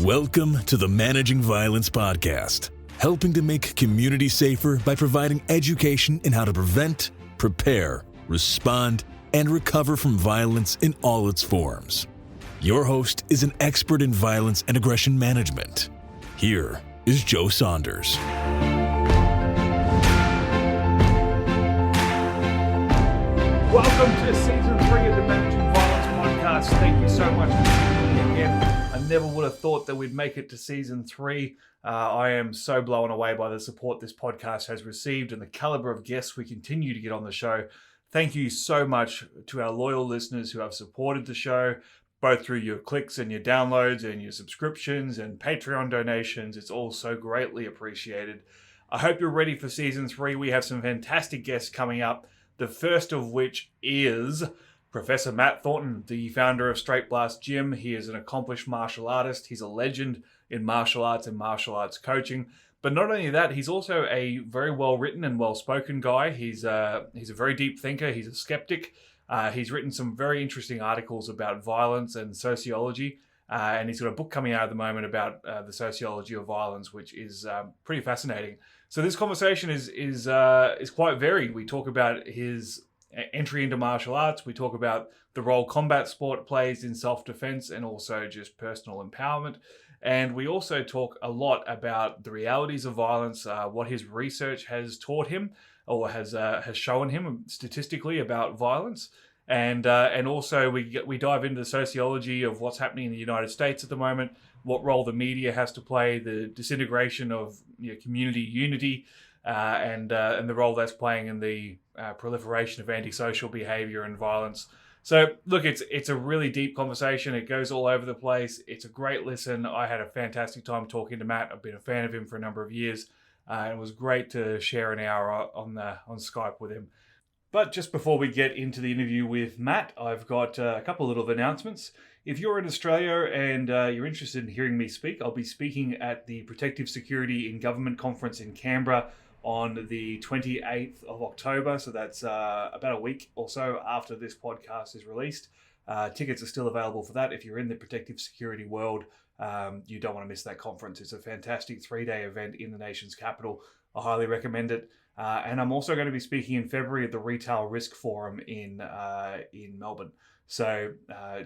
Welcome to the Managing Violence podcast, helping to make communities safer by providing education in how to prevent, prepare, respond, and recover from violence in all its forms. Your host is an expert in violence and aggression management. Here is Joe Saunders. Welcome to Season 3 of the Managing Violence podcast. Thank you so much for tuning in again. I never would have thought that we'd make it to Season 3. I am so blown away by the support this podcast has received and the caliber of guests we continue to get on the show. Thank you so much to our loyal listeners who have supported the show, both through your clicks and your downloads and your subscriptions and Patreon donations. It's all so greatly appreciated. I hope you're ready for Season 3. We have some fantastic guests coming up. The first of which is Professor Matt Thornton, the founder of Straight Blast Gym. He is an accomplished martial artist. He's a legend in martial arts and martial arts coaching. But not only that, he's also a very well-written and well-spoken guy. He's a very deep thinker. He's a skeptic. He's written some very interesting articles about violence and sociology. And he's got a book coming out at the moment about the sociology of violence, which is pretty fascinating. So this conversation is quite varied. We talk about his entry into martial arts. We talk about the role combat sport plays in self-defense and also just personal empowerment. And we also talk a lot about the realities of violence, what his research has taught him or has shown him statistically about violence. And also we dive into the sociology of what's happening in the United States at the moment, what role the media has to play, the disintegration of community unity, and the role that's playing in the proliferation of antisocial behavior and violence. So look, it's a really deep conversation. It goes all over the place. It's a great listen. I had a fantastic time talking to Matt. I've been a fan of him for a number of years. It was great to share an hour on Skype with him. But just before we get into the interview with Matt, I've got a couple of little announcements. If you're in Australia and you're interested in hearing me speak, I'll be speaking at the Protective Security in Government Conference in Canberra on the 28th of October. So that's about a week or so after this podcast is released. Tickets are still available for that. If you're in the protective security world, you don't want to miss that conference. It's a fantastic 3-day event in the nation's capital. I highly recommend it. And I'm also going to be speaking in February at the Retail Risk Forum in Melbourne. So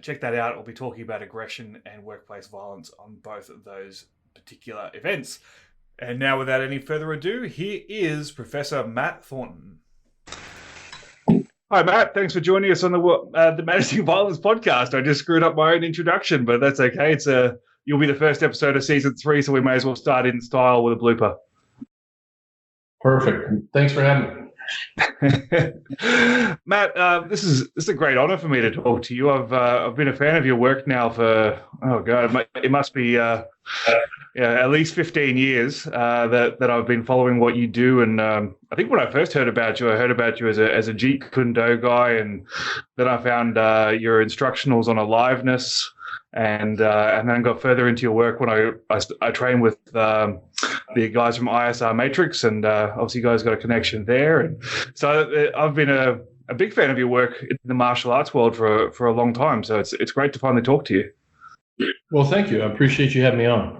check that out. I'll be talking about aggression and workplace violence on both of those particular events. And now, without any further ado, here is Professor Matt Thornton. Hi, Matt. Thanks for joining us on the Managing Violence podcast. I just screwed up my own introduction, but that's okay. You'll be the first episode of Season 3, so we may as well start in style with a blooper. Perfect. Thanks for having me. Matt, this is a great honor for me to talk to you. I've been a fan of your work now for it must be at least 15 years that I've been following what you do. And I think when I first heard about you as a Jeet Kune Do guy, and then I found your instructionals on Aliveness. And then got further into your work when I trained with the guys from ISR Matrix, and obviously you guys got a connection there. And so I've been a big fan of your work in the martial arts world for a long time. So it's great to finally talk to you. Well, thank you. I appreciate you having me on.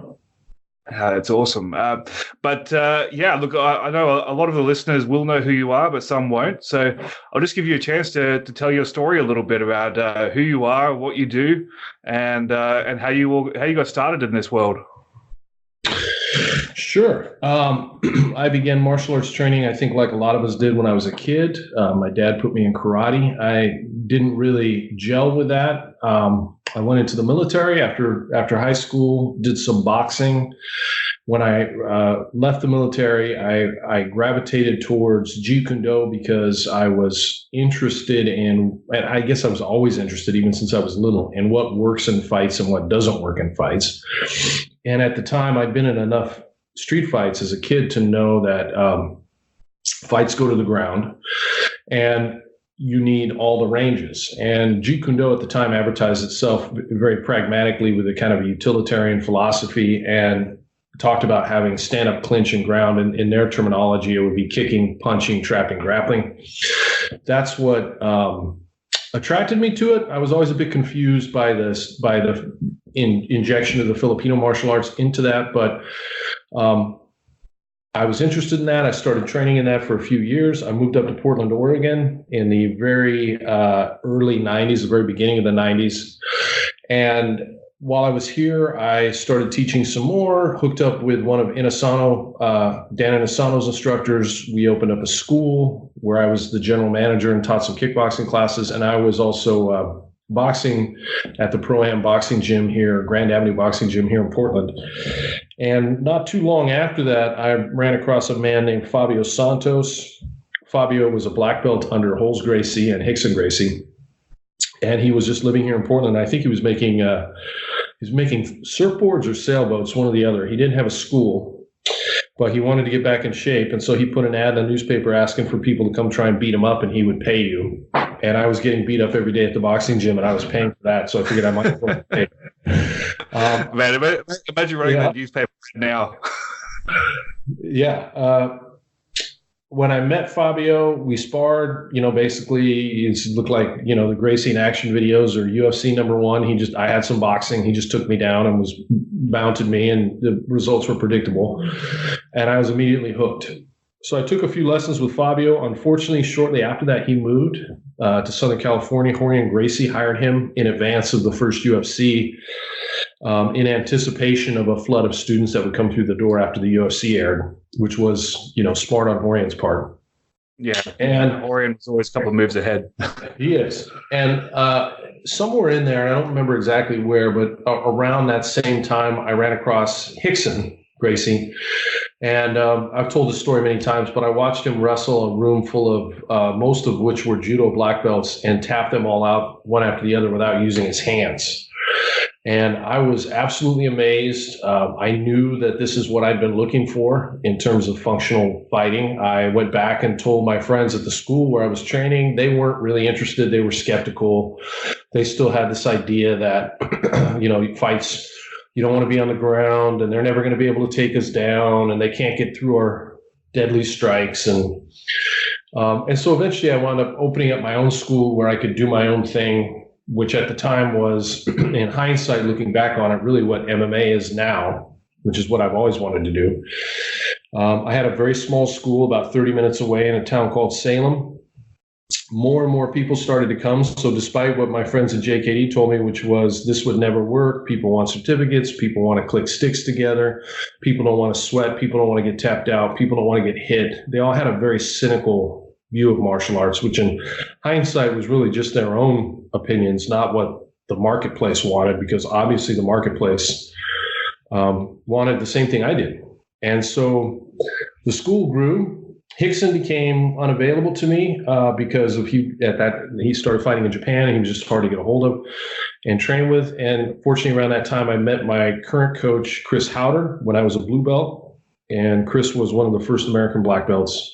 It's awesome. Look, I know a lot of the listeners will know who you are, but some won't. So I'll just give you a chance to tell your story a little bit about who you are, what you do, and how you got started in this world. Sure. I began martial arts training, I think, like a lot of us did when I was a kid. My dad put me in karate. I didn't really gel with that. I went into the military after high school, did some boxing. When I left the military, I gravitated towards Jeet Kune Do because I was interested in, and I guess I was always interested, even since I was little, in what works in fights and what doesn't work in fights. And at the time, I'd been in enough street fights as a kid to know that fights go to the ground and you need all the ranges. And Jeet Kune Do at the time advertised itself very pragmatically with a kind of a utilitarian philosophy and talked about having stand-up, clinch, and ground. In their terminology, it would be kicking, punching, trapping, grappling. That's what attracted me to it. I was always a bit confused by the injection of the Filipino martial arts into that, but I was interested in that. I started training in that for a few years. I moved up to Portland, Oregon in the very early 90s, the very beginning of the 90s. And while I was here, I started teaching some more, hooked up with one of Dan Inisano's instructors. We opened up a school where I was the general manager and taught some kickboxing classes. And I was also boxing at the Pro-Am boxing gym here, Grand Avenue boxing gym here in Portland. And not too long after that, I ran across a man named Fabio Santos. Fabio was a black belt under Holz Gracie and Rickson Gracie. And he was just living here in Portland. I think he was making surfboards or sailboats, one or the other. He didn't have a school, but he wanted to get back in shape. And so he put an ad in the newspaper asking for people to come try and beat him up, and he would pay you. And I was getting beat up every day at the boxing gym, and I was paying for that. So I figured I might as well pay. Man, imagine running that newspaper now. Yeah. When I met Fabio, we sparred, basically it looked like, the Gracie in action videos or UFC #1. I had some boxing. He just took me down and mounted me, and the results were predictable. And I was immediately hooked. So I took a few lessons with Fabio. Unfortunately, shortly after that, he moved to Southern California. Rorion Gracie hired him in advance of the first UFC in anticipation of a flood of students that would come through the door after the UFC aired, which was, smart on Horion's part. Yeah, and Horion was always a couple of moves ahead. He is. And somewhere in there, and I don't remember exactly where, but around that same time, I ran across Rickson Gracie. And I've told this story many times, but I watched him wrestle a room full of, most of which were judo black belts, and tap them all out one after the other without using his hands. And I was absolutely amazed. I knew that this is what I'd been looking for in terms of functional fighting. I went back and told my friends at the school where I was training. They weren't really interested. They were skeptical. They still had this idea that, fights, you don't want to be on the ground, and they're never going to be able to take us down, and they can't get through our deadly strikes. And so eventually I wound up opening up my own school where I could do my own thing, which at the time was, in hindsight, looking back on it, really what MMA is now, which is what I've always wanted to do. I had a very small school about 30 minutes away in a town called Salem. More and more people started to come. So despite what my friends at JKD told me, which was this would never work, people want certificates, people want to click sticks together, people don't want to sweat, people don't want to get tapped out, people don't want to get hit. They all had a very cynical view of martial arts, which in hindsight was really just their own opinions, not what the marketplace wanted, because obviously the marketplace wanted the same thing I did. And so the school grew. Rickson became unavailable to me because he started fighting in Japan, and he was just hard to get a hold of and train with. And fortunately, around that time, I met my current coach, Chris Howder, when I was a blue belt. And Chris was one of the first American black belts.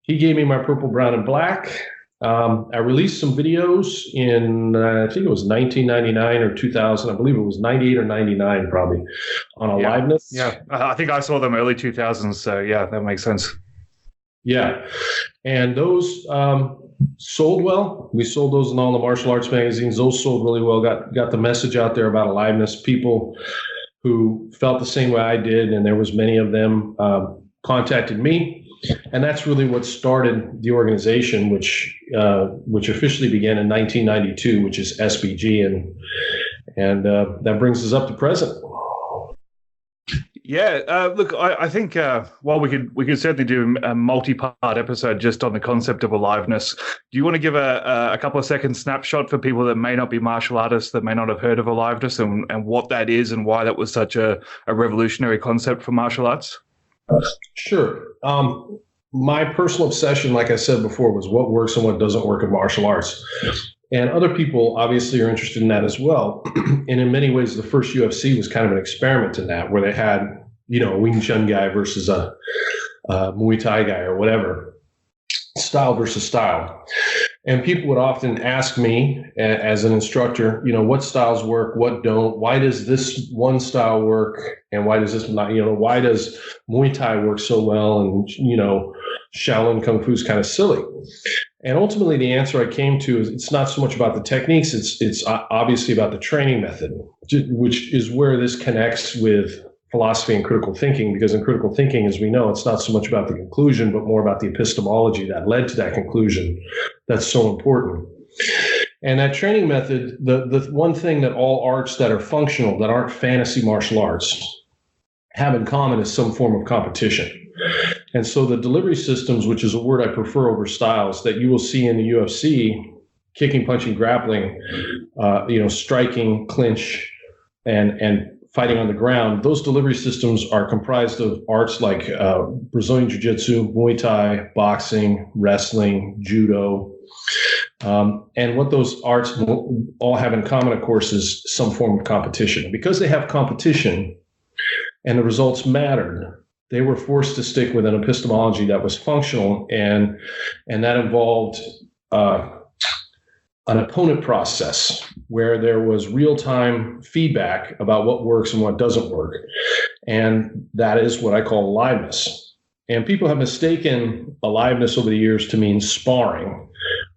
He gave me my purple, brown, and black. I released some videos in, I think it was 1999 or 2000. I believe it was 98 or 99 probably on Aliveness. Yeah, I think I saw them early 2000s. So yeah, that makes sense. Yeah. And those sold well. We sold those in all the martial arts magazines. Those sold really well, got the message out there about Aliveness. People who felt the same way I did, and there was many of them, contacted me. And that's really what started the organization, which officially began in 1992, which is SBG, and that brings us up to present. Yeah, look, I think we could certainly do a multi-part episode just on the concept of Aliveness. Do you want to give a couple of seconds snapshot for people that may not be martial artists, that may not have heard of Aliveness, and what that is and why that was such a revolutionary concept for martial arts? Sure. My personal obsession, like I said before, was what works and what doesn't work in martial arts. And other people obviously are interested in that as well. And in many ways, the first UFC was kind of an experiment in that, where they had, a Wing Chun guy versus a Muay Thai guy or whatever, style versus style. And people would often ask me as an instructor, what styles work, what don't, why does this one style work and why does this not, why does Muay Thai work so well and, Shaolin Kung Fu is kind of silly. And ultimately the answer I came to is it's not so much about the techniques, it's obviously about the training method. which is where this connects with philosophy and critical thinking, because in critical thinking, as we know, it's not so much about the conclusion, but more about the epistemology that led to that conclusion that's so important. And that training method, the one thing that all arts that are functional, that aren't fantasy martial arts, have in common is some form of competition. And so the delivery systems, which is a word I prefer over styles, that you will see in the UFC, kicking, punching, grappling, striking, clinch, and fighting on the ground, those delivery systems are comprised of arts like Brazilian Jiu-Jitsu, Muay Thai, boxing, wrestling, judo. And what those arts all have in common, of course, is some form of competition. Because they have competition and the results mattered, they were forced to stick with an epistemology that was functional, and that involved an opponent process where there was real-time feedback about what works and what doesn't work. And that is what I call aliveness. And people have mistaken aliveness over the years to mean sparring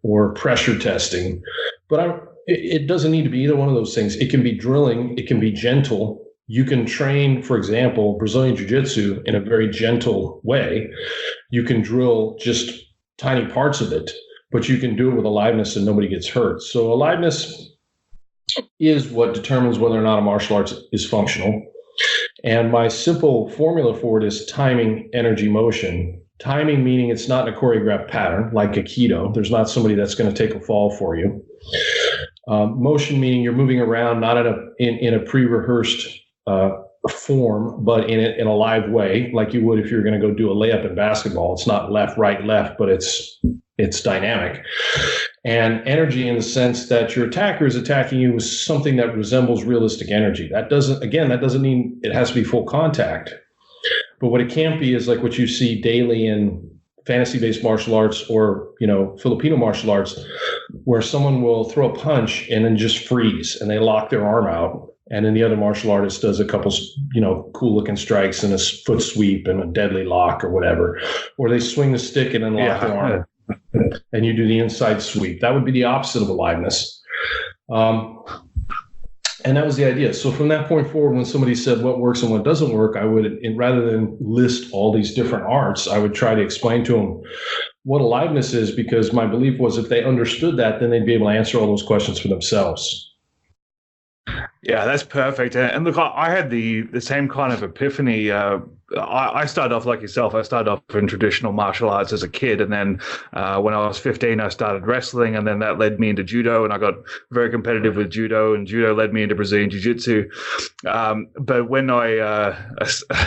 or pressure testing. But it doesn't need to be either one of those things. It can be drilling. It can be gentle. You can train, for example, Brazilian Jiu-Jitsu in a very gentle way. You can drill just tiny parts of it, but you can do it with aliveness and nobody gets hurt. So aliveness is what determines whether or not a martial arts is functional. And my simple formula for it is timing, energy, motion. Timing meaning it's not in a choreographed pattern like Aikido. There's not somebody that's going to take a fall for you. Motion meaning you're moving around not in a pre-rehearsed form, but in a live way, like you would if you're going to go do a layup in basketball. It's not left, right, left, but it's dynamic. And energy in the sense that your attacker is attacking you with something that resembles realistic energy. That doesn't mean it has to be full contact. But what it can't be is like what you see daily in fantasy-based martial arts or, Filipino martial arts, where someone will throw a punch and then just freeze and they lock their arm out. And then the other martial artist does a couple, cool-looking strikes and a foot sweep and a deadly lock or whatever. Or they swing the stick and then lock their arm. And you do the inside sweep. That would be the opposite of aliveness. And that was the idea. So from that point forward, when somebody said what works and what doesn't work, I would, rather than list all these different arts, I would try to explain to them what aliveness is, because my belief was if they understood that, then they'd be able to answer all those questions for themselves. Yeah, that's perfect. And look, I had the same kind of epiphany. I started off like yourself. I started off in traditional martial arts as a kid. And then when I was 15, I started wrestling. And then that led me into judo. And I got very competitive with judo. And judo led me into Brazilian Jiu-Jitsu. But when I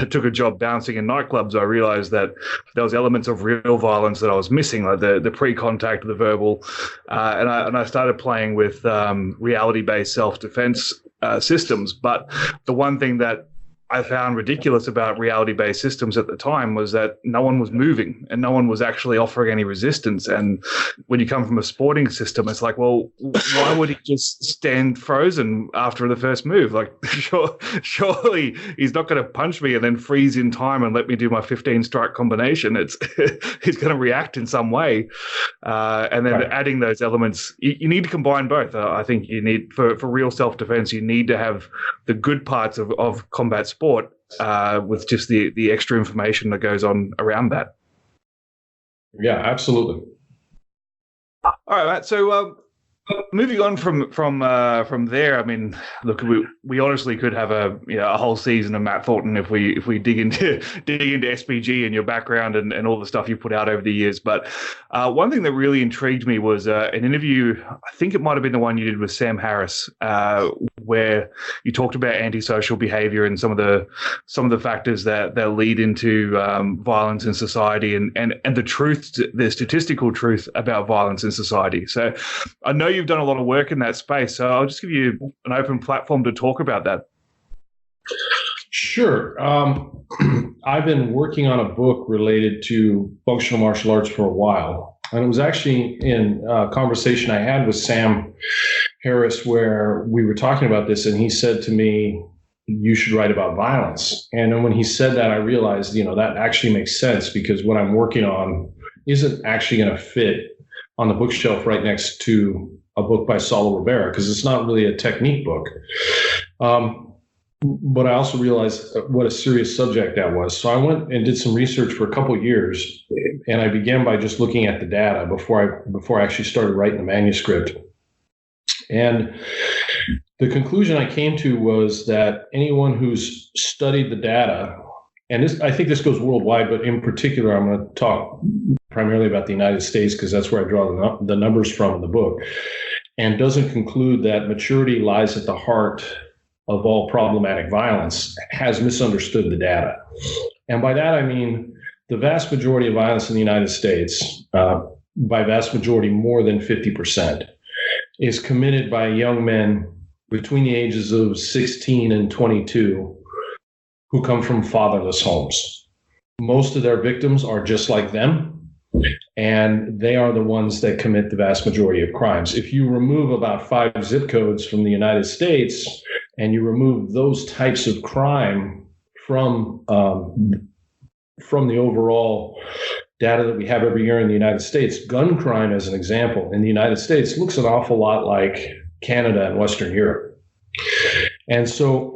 took a job bouncing in nightclubs, I realized that there was elements of real violence that I was missing, like the pre-contact, the verbal. And I started playing with reality-based self-defense systems. But the one thing that I found ridiculous about reality-based systems at the time was that no one was moving and no one was actually offering any resistance. And when you come from a sporting system, it's like, well, why would he just stand frozen after the first move? Like, surely he's not going to punch me and then freeze in time and let me do my 15-strike combination. He's going to react in some way. And then adding those elements, you need to combine both. I think you need, for real self-defense, you need to have the good parts of combat sport with just the extra information that goes on around that. Yeah, absolutely. All right, Matt. So moving on from there, I mean, look, we honestly could have a whole season of Matt Thornton if we dig into SBG and your background and all the stuff you put out over the years. But one thing that really intrigued me was an interview. I think it might have been the one you did with Sam Harris, where you talked about antisocial behavior and some of the factors that lead into violence in society and the statistical truth about violence in society. So I know you've done a lot of work in that space, so I'll just give you an open platform to talk about that. Sure. I've been working on a book related to functional martial arts for a while. And it was actually in a conversation I had with Sam Harris where we were talking about this, and he said to me, you should write about violence. And then when he said that, I realized, that actually makes sense, because what I'm working on isn't actually going to fit on the bookshelf right next to a book by Saulo Rivera, because it's not really a technique book. But I also realized what a serious subject that was. So I went and did some research for a couple of years, and I began by just looking at the data before I actually started writing the manuscript. And the conclusion I came to was that anyone who's studied the data, and I think this goes worldwide, but in particular, I'm going to talk primarily about the United States because that's where I draw the numbers from in the book, and doesn't conclude that maturity lies at the heart of all problematic violence, has misunderstood the data. And by that, I mean the vast majority of violence in the United States, by vast majority, more than 50%, is committed by young men between the ages of 16 and 22 who come from fatherless homes. Most of their victims are just like them, and they are the ones that commit the vast majority of crimes. If you remove about 5 zip codes from the United States, and you remove those types of crime from the overall data that we have every year in the United States, gun crime, as an example, in the United States looks an awful lot like Canada and Western Europe. And so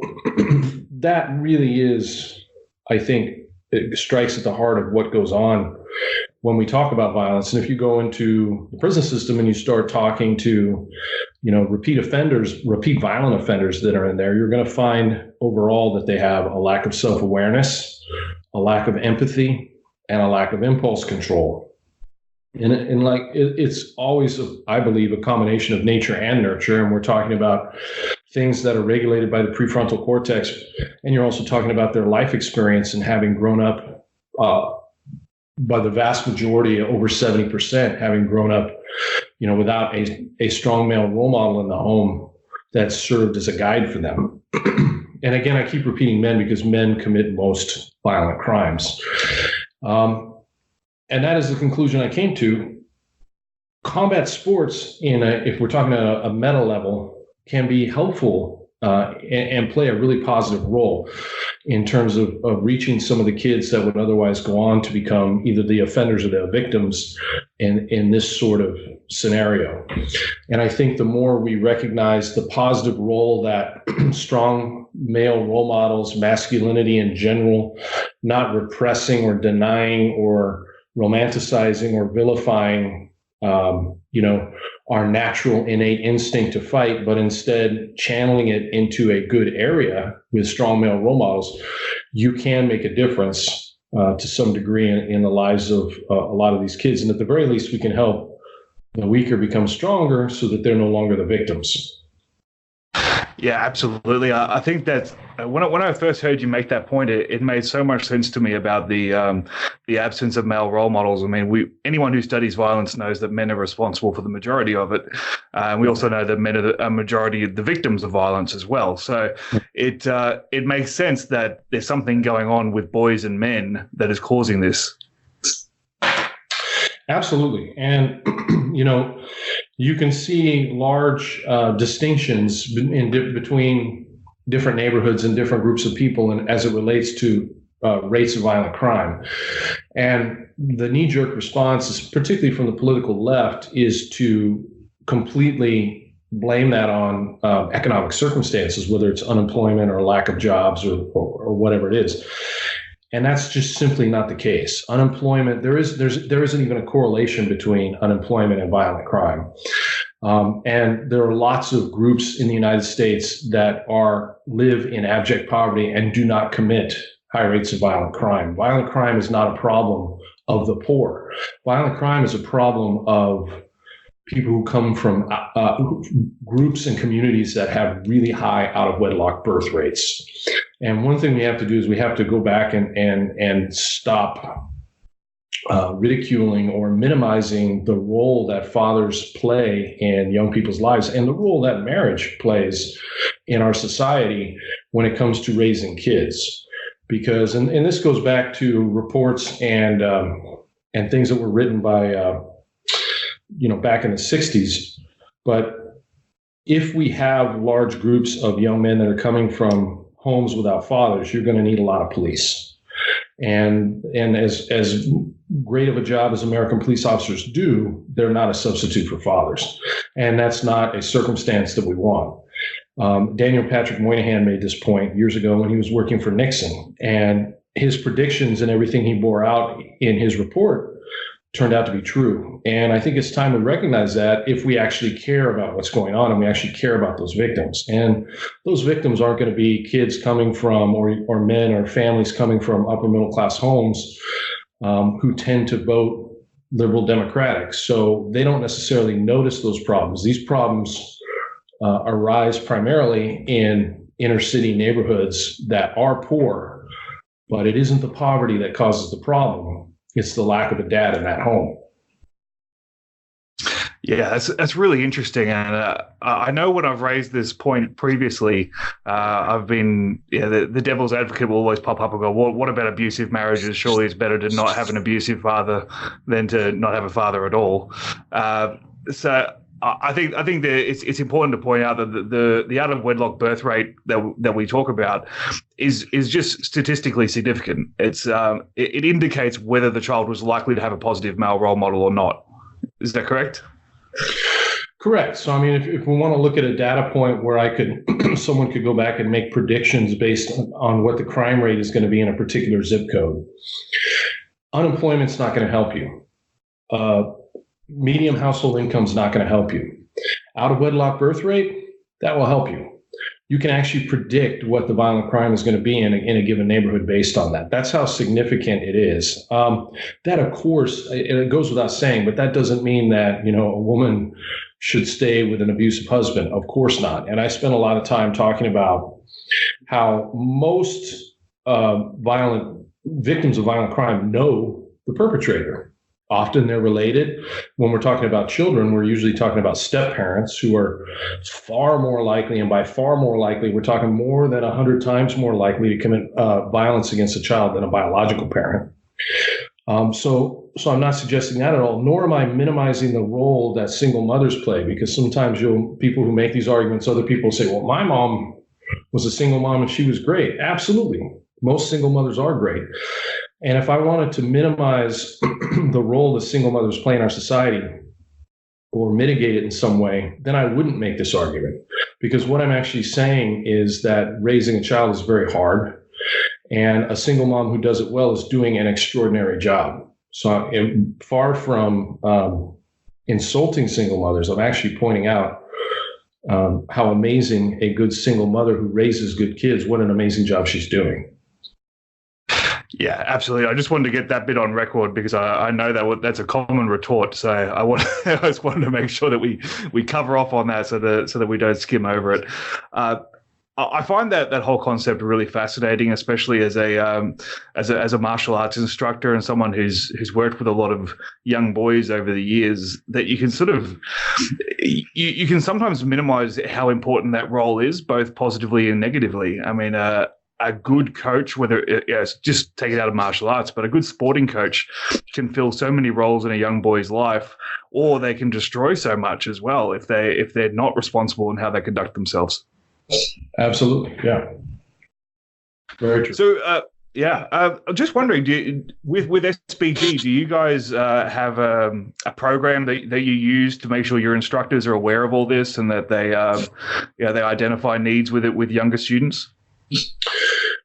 that really is, I think, it strikes at the heart of what goes on when we talk about violence. And if you go into the prison system and you start talking to, repeat violent offenders that are in there, you're going to find overall that they have a lack of self-awareness, a lack of empathy, and a lack of impulse control. And it's always, I believe, a combination of nature and nurture. And we're talking about things that are regulated by the prefrontal cortex. And you're also talking about their life experience and having grown up by the vast majority, over 70%, having grown up, without a strong male role model in the home that served as a guide for them. And again, I keep repeating men because men commit most violent crimes. And that is the conclusion I came to. Combat sports, if we're talking at a meta level, can be helpful and play a really positive role in terms of reaching some of the kids that would otherwise go on to become either the offenders or the victims in this sort of scenario. And I think the more we recognize the positive role that strong male role models, masculinity in general, not repressing or denying or romanticizing or vilifying, our natural innate instinct to fight, but instead channeling it into a good area with strong male role models, you can make a difference to some degree in the lives of a lot of these kids. And at the very least, we can help the weaker become stronger so that they're no longer the victims. Yeah, absolutely. I think that when I first heard you make that point, it made so much sense to me about the absence of male role models. I mean, anyone who studies violence knows that men are responsible for the majority of it, and we also know that men are a majority of the victims of violence as well. So it makes sense that there's something going on with boys and men that is causing this. Absolutely, and you can see large distinctions between different neighborhoods and different groups of people, and as it relates to rates of violent crime. And the knee-jerk response, is, particularly from the political left, is to completely blame that on economic circumstances, whether it's unemployment or lack of jobs or whatever it is. And that's just simply not the case. Unemployment, there isn't even a correlation between unemployment and violent crime. And there are lots of groups in the United States that live in abject poverty and do not commit high rates of violent crime. Violent crime is not a problem of the poor. Violent crime is a problem of people who come from groups and communities that have really high out-of-wedlock birth rates. And one thing we have to do is we have to go back and stop ridiculing or minimizing the role that fathers play in young people's lives and the role that marriage plays in our society when it comes to raising kids. Because, and this goes back to reports and things that were written by, back in the 60s. But if we have large groups of young men that are coming from homes without fathers, you're going to need a lot of police. And as great of a job as American police officers do, they're not a substitute for fathers. And that's not a circumstance that we want. Daniel Patrick Moynihan made this point years ago when he was working for Nixon, and his predictions and everything he bore out in his report turned out to be true. And I think it's time we recognize that if we actually care about what's going on and we actually care about those victims. And those victims aren't going to be kids coming from or men or families coming from upper middle class homes who tend to vote liberal Democratic. So they don't necessarily notice those problems. These problems arise primarily in inner city neighborhoods that are poor, but it isn't the poverty that causes the problem. It's the lack of a dad in that home. Yeah, that's really interesting. And I know when I've raised this point previously, I've been, the devil's advocate will always pop up and go, what about abusive marriages? Surely it's better to not have an abusive father than to not have a father at all. So I think that it's important to point out that the out of wedlock birth rate that we talk about is just statistically significant. It indicates whether the child was likely to have a positive male role model or not. Is that correct? Correct. So I mean, if we want to look at a data point where someone could go back and make predictions based on what the crime rate is going to be in a particular zip code, unemployment's not going to help you. Medium household income is not going to help you. Out of wedlock birth rate, that will help you. You can actually predict what the violent crime is going to be in a given neighborhood based on that. That's how significant it is. That, of course, it goes without saying, but that doesn't mean that, a woman should stay with an abusive husband. Of course not. And I spent a lot of time talking about how most violent victims of violent crime know the perpetrator. Often they're related. When we're talking about children, we're usually talking about step parents who are far more likely, and by far more likely, we're talking more than 100 times more likely to commit violence against a child than a biological parent. So I'm not suggesting that at all, nor am I minimizing the role that single mothers play, because sometimes people who make these arguments, other people say, well, my mom was a single mom and she was great. Absolutely. Most single mothers are great. And if I wanted to minimize the role that single mothers play in our society or mitigate it in some way, then I wouldn't make this argument. Because what I'm actually saying is that raising a child is very hard. And a single mom who does it well is doing an extraordinary job. So far from insulting single mothers, I'm actually pointing out how amazing a good single mother who raises good kids, what an amazing job she's doing. Yeah, absolutely. I just wanted to get that bit on record because I know that's a common retort. So I just wanted to make sure that we cover off on that so that we don't skim over it. I find that whole concept really fascinating, especially as a martial arts instructor and someone who's worked with a lot of young boys over the years. That you can you can sometimes minimize how important that role is, both positively and negatively. I mean, a good coach, whether it's just take it out of martial arts, but a good sporting coach can fill so many roles in a young boy's life, or they can destroy so much as well if they're not responsible in how they conduct themselves. Absolutely, yeah, very true. So, I'm just wondering, with SBG, do you guys have a program that you use to make sure your instructors are aware of all this and that they identify needs with younger students?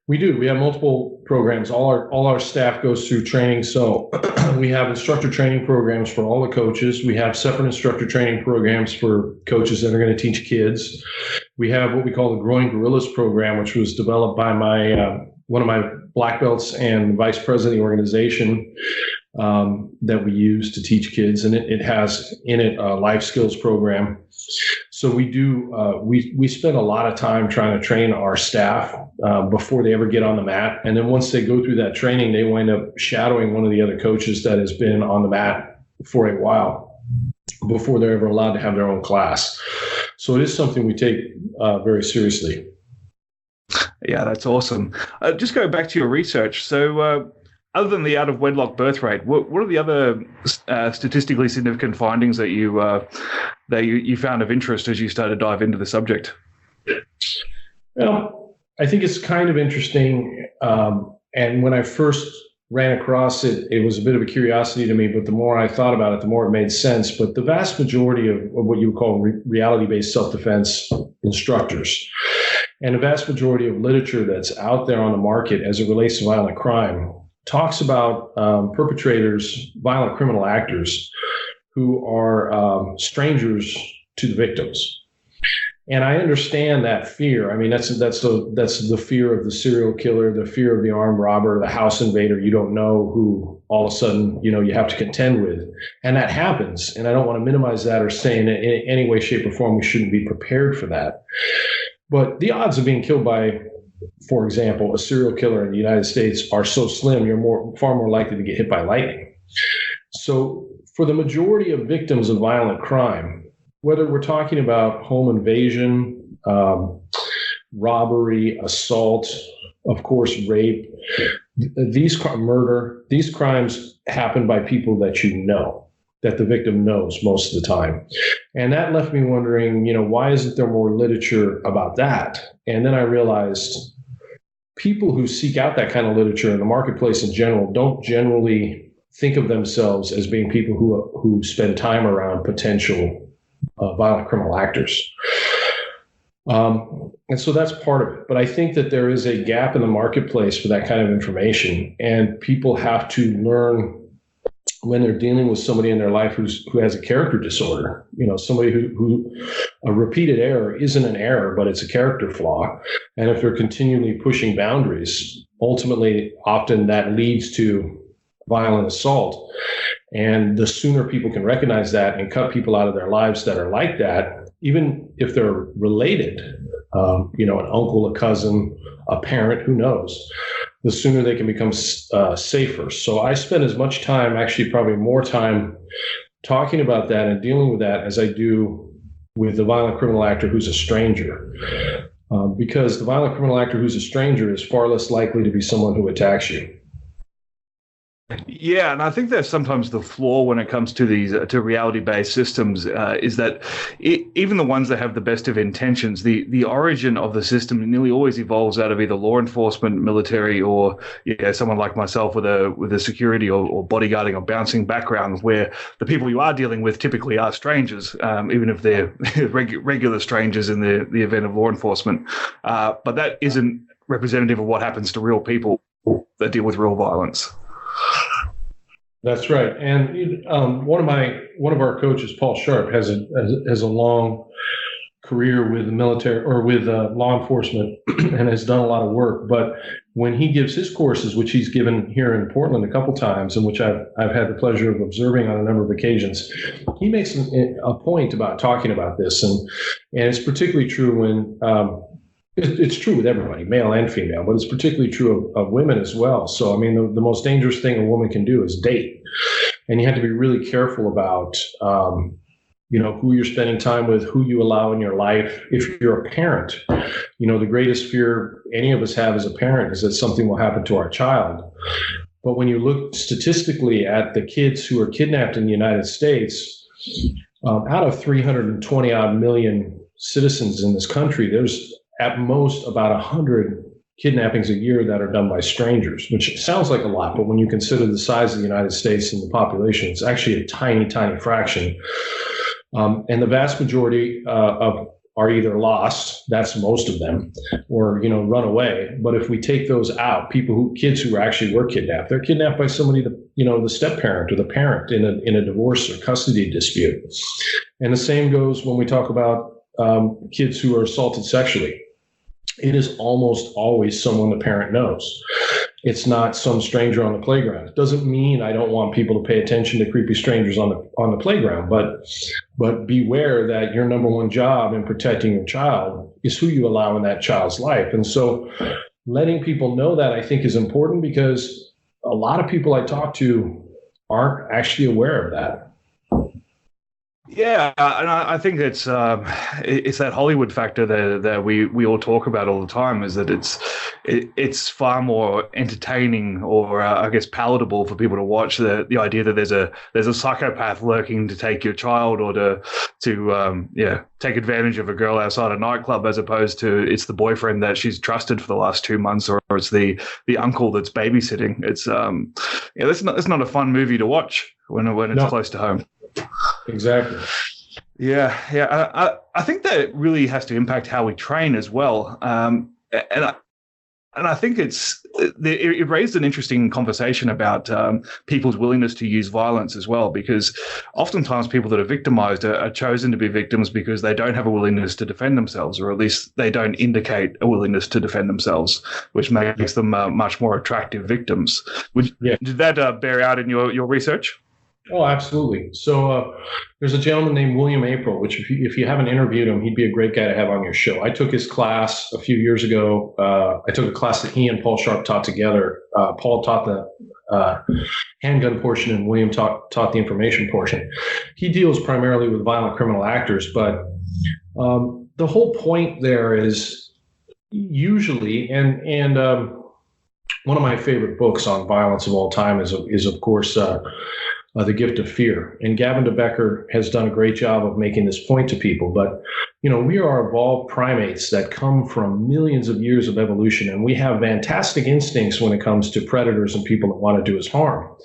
We do. We have multiple programs. All our staff goes through training. So we have instructor training programs for all the coaches. We have separate instructor training programs for coaches that are going to teach kids. We have what we call the Growing Gorillas program, which was developed by one of my black belts and vice president of the organization that we use to teach kids. And it has in it a life skills program. So we do, we spend a lot of time trying to train our staff before they ever get on the mat. And then once they go through that training, they wind up shadowing one of the other coaches that has been on the mat for a while before they're ever allowed to have their own class. So it is something we take very seriously. Yeah, that's awesome. Just go back to your research. So other than the out-of-wedlock birth rate, what are the other statistically significant findings that you found of interest as you started to dive into the subject? Well, I think it's kind of interesting. And when I first ran across it, it was a bit of a curiosity to me, but the more I thought about it, the more it made sense. But the vast majority of what you would call reality-based self-defense instructors, and the vast majority of literature that's out there on the market as it relates to violent crime, talks about perpetrators, violent criminal actors, who are strangers to the victims. And I understand that fear. I mean, that's the fear of the serial killer, the fear of the armed robber, the house invader. You don't know who all of a sudden, you have to contend with. And that happens. And I don't want to minimize that or say in any way, shape, or form we shouldn't be prepared for that. But the odds of being killed by, for example, a serial killer in the United States are so slim, you're far more likely to get hit by lightning. So for the majority of victims of violent crime, whether we're talking about home invasion, robbery, assault, of course, rape, murder, these crimes happen by people that that the victim knows most of the time. And that left me wondering, why isn't there more literature about that? And then I realized people who seek out that kind of literature in the marketplace in general don't generally think of themselves as being people who spend time around potential violent criminal actors. And so that's part of it. But I think that there is a gap in the marketplace for that kind of information. And people have to learn when they're dealing with somebody in their life who has a character disorder, somebody who a repeated error isn't an error, but it's a character flaw. And if they're continually pushing boundaries, ultimately, often that leads to violent assault. And the sooner people can recognize that and cut people out of their lives that are like that, even if they're related, an uncle, a cousin, a parent, who knows, the sooner they can become safer. So I spend as much time, actually probably more time, talking about that and dealing with that as I do with the violent criminal actor who's a stranger. Because the violent criminal actor who's a stranger is far less likely to be someone who attacks you. Yeah, and I think that's sometimes the flaw when it comes to these to reality-based systems is that even the ones that have the best of intentions, the origin of the system nearly always evolves out of either law enforcement, military, or someone like myself with a security or bodyguarding or bouncing background, where the people you are dealing with typically are strangers, even if they're regular strangers in the event of law enforcement. But that isn't representative of what happens to real people that deal with real violence. That's right. And one of our coaches, Paul Sharp, has a long career with the military or with law enforcement and has done a lot of work. But when he gives his courses, which he's given here in Portland a couple times, and which I've had the pleasure of observing on a number of occasions, he makes a point about talking about this, and it's particularly true when. It's true with everybody, male and female, but it's particularly true of women as well. So, I mean, the most dangerous thing a woman can do is date. And you have to be really careful about, who you're spending time with, who you allow in your life. If you're a parent, the greatest fear any of us have as a parent is that something will happen to our child. But when you look statistically at the kids who are kidnapped in the United States, out of 320 odd million citizens in this country, there's at most about 100 kidnappings a year that are done by strangers, which sounds like a lot, but when you consider the size of the United States and the population, it's actually a tiny, tiny fraction. And the vast majority are either lost, that's most of them, or run away. But if we take those out, kids who actually were kidnapped, they're kidnapped by somebody, the step parent or the parent in a divorce or custody dispute. And the same goes when we talk about kids who are assaulted sexually. It is almost always someone the parent knows. It's not some stranger on the playground. It doesn't mean I don't want people to pay attention to creepy strangers on the playground, but beware that your number one job in protecting your child is who you allow in that child's life. And so letting people know that, I think, is important, because a lot of people I talk to aren't actually aware of that. Yeah, and I think it's that Hollywood factor that we all talk about all the time. Is that it's far more entertaining, or I guess palatable for people to watch the idea that there's a psychopath lurking to take your child, or to take advantage of a girl outside a nightclub, as opposed to it's the boyfriend that she's trusted for the last 2 months, or it's the uncle that's babysitting. It's it's not a fun movie to watch when it's close to home. Exactly. Yeah. I think that really has to impact how we train as well. And I think it raised an interesting conversation about people's willingness to use violence as well, because oftentimes people that are victimized are chosen to be victims because they don't have a willingness to defend themselves, or at least they don't indicate a willingness to defend themselves, which makes them much more attractive victims. Did that bear out in your research? Oh, absolutely. So there's a gentleman named William April, which if you haven't interviewed him, he'd be a great guy to have on your show. I took his class a few years ago. I took a class that he and Paul Sharp taught together. Paul taught the handgun portion, and William taught the information portion. He deals primarily with violent criminal actors, but the whole point there is usually, and one of my favorite books on violence of all time is of course, The Gift of Fear. And Gavin de Becker has done a great job of making this point to people. But, we are evolved primates that come from millions of years of evolution, and we have fantastic instincts when it comes to predators and people that want to do us harm.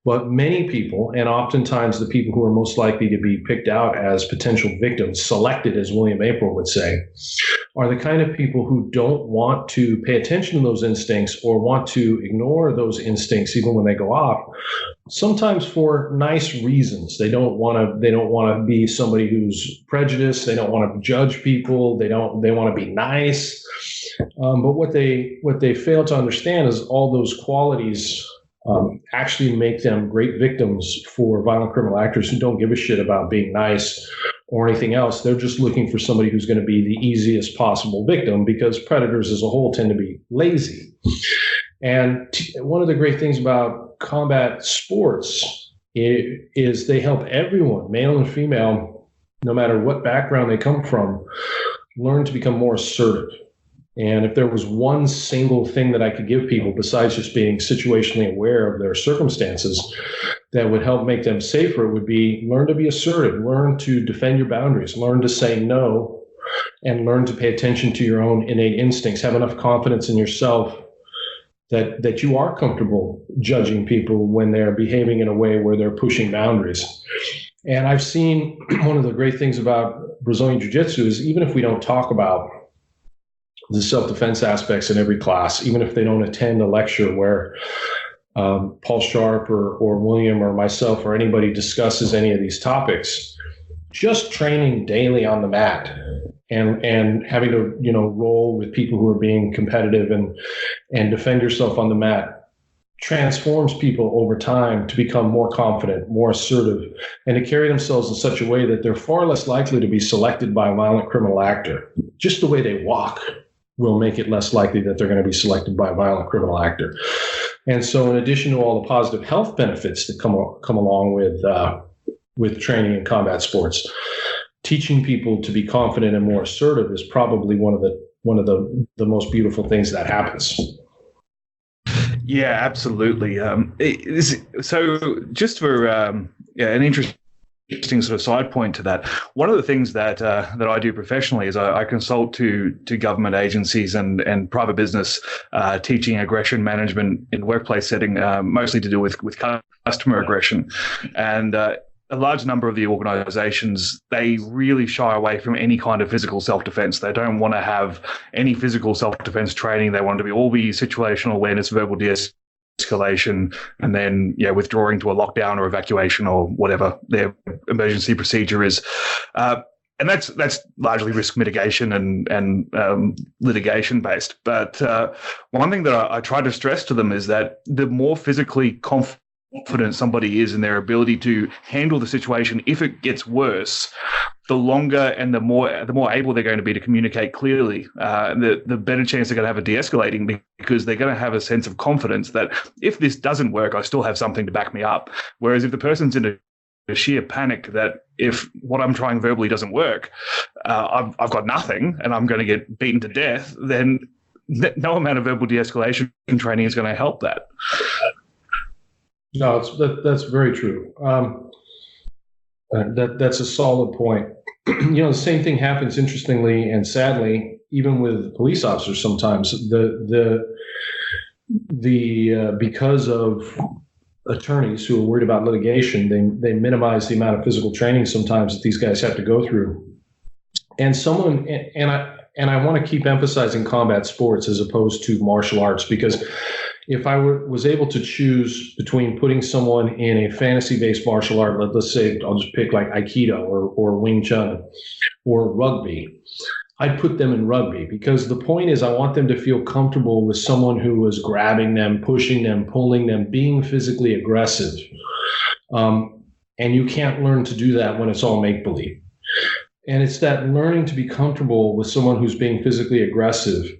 But many people, and oftentimes the people who are most likely to be picked out as potential victims, selected, as William April would say, are the kind of people who don't want to pay attention to those instincts, or want to ignore those instincts even when they go off, sometimes for nice reasons. They don't want to be somebody who's prejudiced. They don't want to judge people. They want to be nice. But what they fail to understand is all those qualities actually make them great victims for violent criminal actors who don't give a shit about being nice or anything else. They're just looking for somebody who's going to be the easiest possible victim, because predators as a whole tend to be lazy. And one of the great things about combat sports is they help everyone, male and female, no matter what background they come from, learn to become more assertive. And if there was one single thing that I could give people, besides just being situationally aware of their circumstances, that would help make them safer, it would be learn to be assertive, learn to defend your boundaries, learn to say no, and learn to pay attention to your own innate instincts. Have enough confidence in yourself that you are comfortable judging people when they're behaving in a way where they're pushing boundaries. And I've seen one of the great things about Brazilian Jiu-Jitsu is, even if we don't talk about the self-defense aspects in every class, even if they don't attend a lecture where Paul Sharp or William or myself or anybody discusses any of these topics, just training daily on the mat and having to roll with people who are being competitive and defend yourself on the mat transforms people over time to become more confident, more assertive, and to carry themselves in such a way that they're far less likely to be selected by a violent criminal actor. Just the way they walk will make it less likely that they're going to be selected by a violent criminal actor. And so in addition to all the positive health benefits that come along with training in combat sports, teaching people to be confident and more assertive is probably one of the most beautiful things that happens. Yeah, absolutely. So just for an interesting sort of side point to that, one of the things that I do professionally is I consult to government agencies and private business, teaching aggression management in the workplace setting, mostly to do with customer aggression. And a large number of the organizations, they really shy away from any kind of physical self-defense. They don't want to have any physical self-defense training. They want to all be situational awareness, verbal de-escalation, and then withdrawing to a lockdown or evacuation or whatever their emergency procedure is. And that's largely risk mitigation and litigation based. But one thing that I try to stress to them is that the more physically confident somebody is in their ability to handle the situation if it gets worse, the longer and the more able they're going to be to communicate clearly, the better chance they're going to have of de-escalating, because they're going to have a sense of confidence that if this doesn't work, I still have something to back me up. Whereas if the person's in a sheer panic that if what I'm trying verbally doesn't work, I've got nothing and I'm going to get beaten to death, then no amount of verbal de-escalation training is going to help that. No, that's very true. That's a solid point. The same thing happens, interestingly and sadly, even with police officers sometimes. Because of attorneys who are worried about litigation, they minimize the amount of physical training sometimes that these guys have to go through. And I want to keep emphasizing combat sports as opposed to martial arts, because if I was able to choose between putting someone in a fantasy-based martial art, let's say I'll just pick like Aikido or Wing Chun or rugby, I'd put them in rugby, because the point is I want them to feel comfortable with someone who is grabbing them, pushing them, pulling them, being physically aggressive. And you can't learn to do that when it's all make-believe. And it's that learning to be comfortable with someone who's being physically aggressive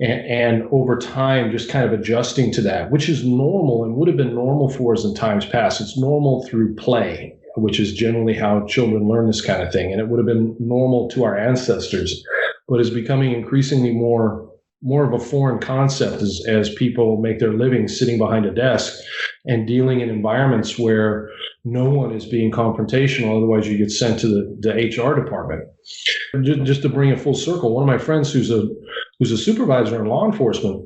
and over time just kind of adjusting to that, which is normal and would have been normal for us in times past. It's normal through play, which is generally how children learn this kind of thing. And it would have been normal to our ancestors, but is becoming increasingly more of a foreign concept as people make their living sitting behind a desk and dealing in environments where no one is being confrontational. Otherwise, you get sent to the HR department. Just to bring it full circle, one of my friends who's a supervisor in law enforcement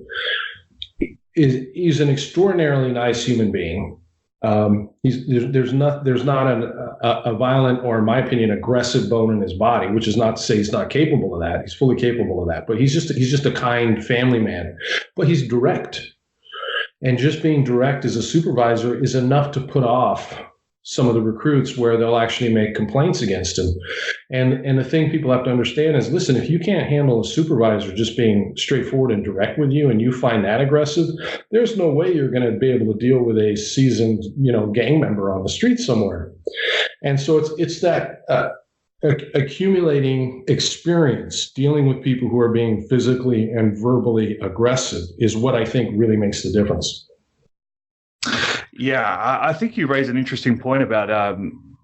he's an extraordinarily nice human being. There's not a violent, or in my opinion, aggressive bone in his body, which is not to say he's not capable of that. He's fully capable of that, but he's just a kind family man. But he's direct, and just being direct as a supervisor is enough to put off some of the recruits where they'll actually make complaints against him. And the thing people have to understand is, listen, if you can't handle a supervisor just being straightforward and direct with you, and you find that aggressive, there's no way you're going to be able to deal with a seasoned, gang member on the street somewhere. And so it's that accumulating experience dealing with people who are being physically and verbally aggressive is what I think really makes the difference. Yeah, I think you raise an interesting point about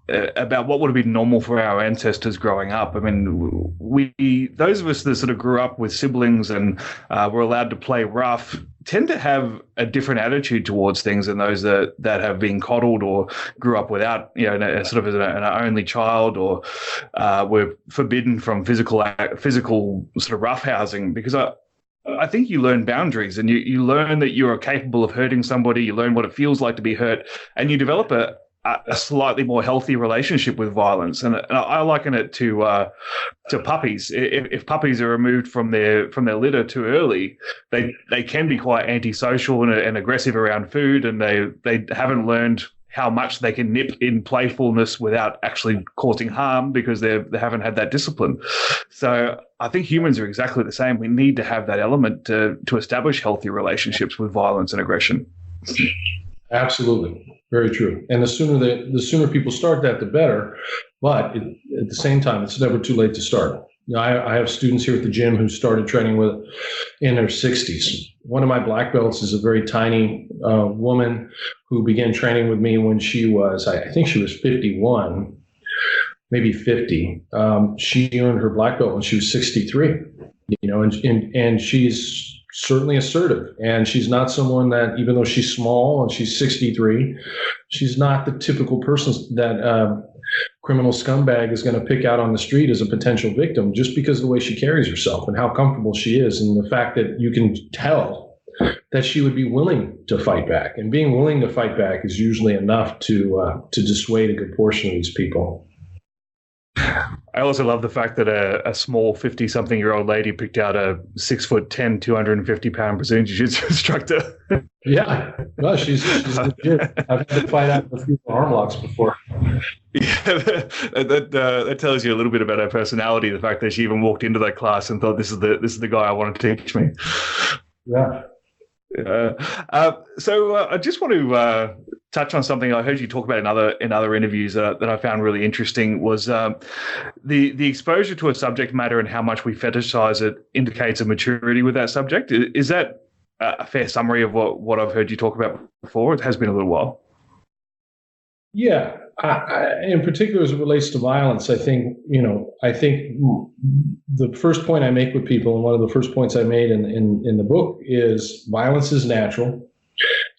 what would have been normal for our ancestors growing up. I mean, those of us that sort of grew up with siblings and were allowed to play rough tend to have a different attitude towards things than those that have been coddled or grew up without, sort of as an only child, or were forbidden from physical sort of roughhousing, because I think you learn boundaries, and you learn that you are capable of hurting somebody. You learn what it feels like to be hurt, and you develop a slightly more healthy relationship with violence. And I liken it to puppies. If puppies are removed from their litter too early, they can be quite antisocial and aggressive around food, and they haven't learned how much they can nip in playfulness without actually causing harm, because they haven't had that discipline. So I think humans are exactly the same. We need to have that element to establish healthy relationships with violence and aggression. Absolutely. Very true. And the sooner people start that, the better. But at the same time, it's never too late to start. I have students here at the gym who started training in their 60s. One of my black belts is a very tiny woman who began training with me when she was, I think she was 51, maybe 50. She earned her black belt when she was 63. And she's certainly assertive, and she's not someone that, even though she's small and she's 63, she's not the typical person that criminal scumbag is going to pick out on the street as a potential victim, just because of the way she carries herself and how comfortable she is, and the fact that you can tell that she would be willing to fight back. And being willing to fight back is usually enough to dissuade a good portion of these people. I also love the fact that a small 50-something-year-old lady picked out a 6'10", 250-pound Brazilian Jiu-Jitsu instructor. Yeah, no, she's legit. I've had to fight out a few arm locks before. Yeah, that tells you a little bit about her personality. The fact that she even walked into that class and thought, "This is the guy I want to teach me." Yeah. So I just want to touch on something I heard you talk about in other interviews that I found really interesting, was the exposure to a subject matter and how much we fetishize it indicates a maturity with that subject. Is that a fair summary of what I've heard you talk about before? It has been a little while. Yeah, in particular, as it relates to violence, I think the first point I make with people, and one of the first points I made in the book, is violence is natural.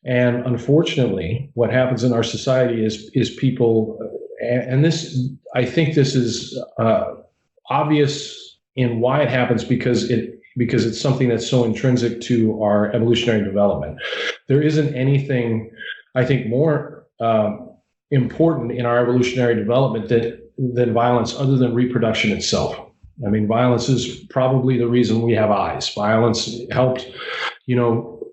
And unfortunately, what happens in our society is people, and this, I think this is obvious in why it happens, because it's something that's so intrinsic to our evolutionary development. There isn't anything, I think, more important in our evolutionary development than violence, other than reproduction itself. I mean, violence is probably the reason we have eyes. Violence helped,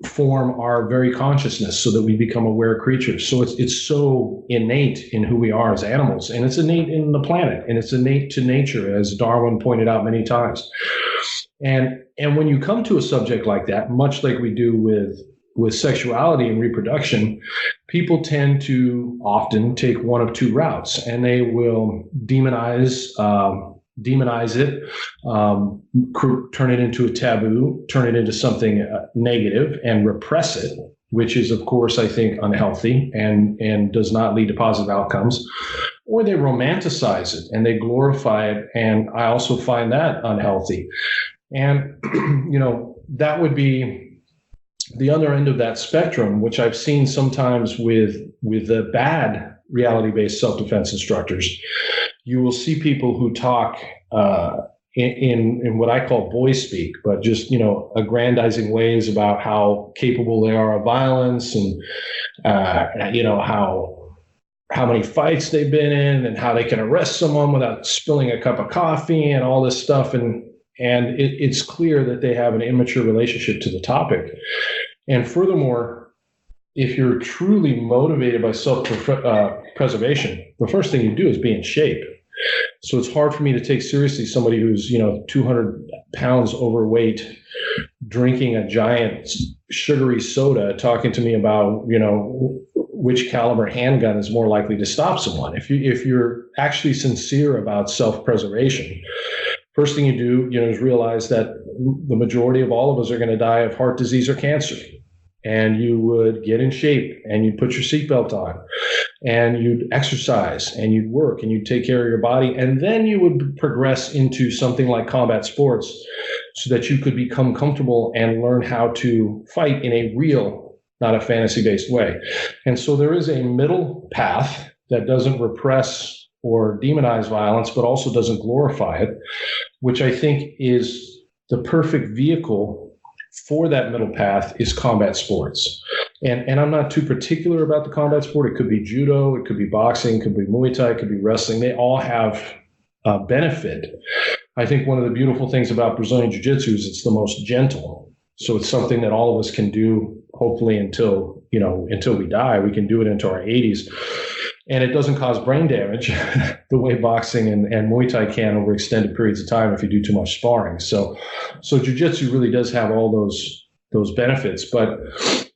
form our very consciousness so that we become aware creatures. So it's so innate in who we are as animals, and it's innate in the planet, and it's innate to nature, as Darwin pointed out many times. And when you come to a subject like that, much like we do with sexuality and reproduction, people tend to often take one of two routes, and they will demonize it, turn it into a taboo, turn it into something negative, and repress it, which is, of course, I think, unhealthy and does not lead to positive outcomes. Or they romanticize it and they glorify it, and I also find that unhealthy. And that would be the other end of that spectrum, which I've seen sometimes with the bad reality-based self-defense instructors. You will see people who talk in what I call boy speak, but just aggrandizing ways about how capable they are of violence, and how many fights they've been in, and how they can arrest someone without spilling a cup of coffee, and all this stuff. And it's clear that they have an immature relationship to the topic. And furthermore, if you're truly motivated by self-preservation, the first thing you do is be in shape. So it's hard for me to take seriously somebody who's 200 pounds overweight, drinking a giant sugary soda, talking to me about which caliber handgun is more likely to stop someone. If you're actually sincere about self-preservation, first thing you do is realize that the majority of all of us are going to die of heart disease or cancer. And you would get in shape, and you'd put your seatbelt on, and you'd exercise, and you'd work, and you'd take care of your body. And then you would progress into something like combat sports, so that you could become comfortable and learn how to fight in a real, not a fantasy-based way. And so there is a middle path that doesn't repress or demonize violence, but also doesn't glorify it, which I think is the perfect vehicle for that middle path, is combat sports. And I'm not too particular about the combat sport. It could be judo, it could be boxing, it could be Muay Thai, it could be wrestling. They all have benefit. I think one of the beautiful things about Brazilian Jiu-Jitsu is it's the most gentle. So it's something that all of us can do, hopefully until we die. We can do it into our 80s. And it doesn't cause brain damage the way boxing and Muay Thai can over extended periods of time if you do too much sparring. So Jiu-Jitsu really does have all those benefits. But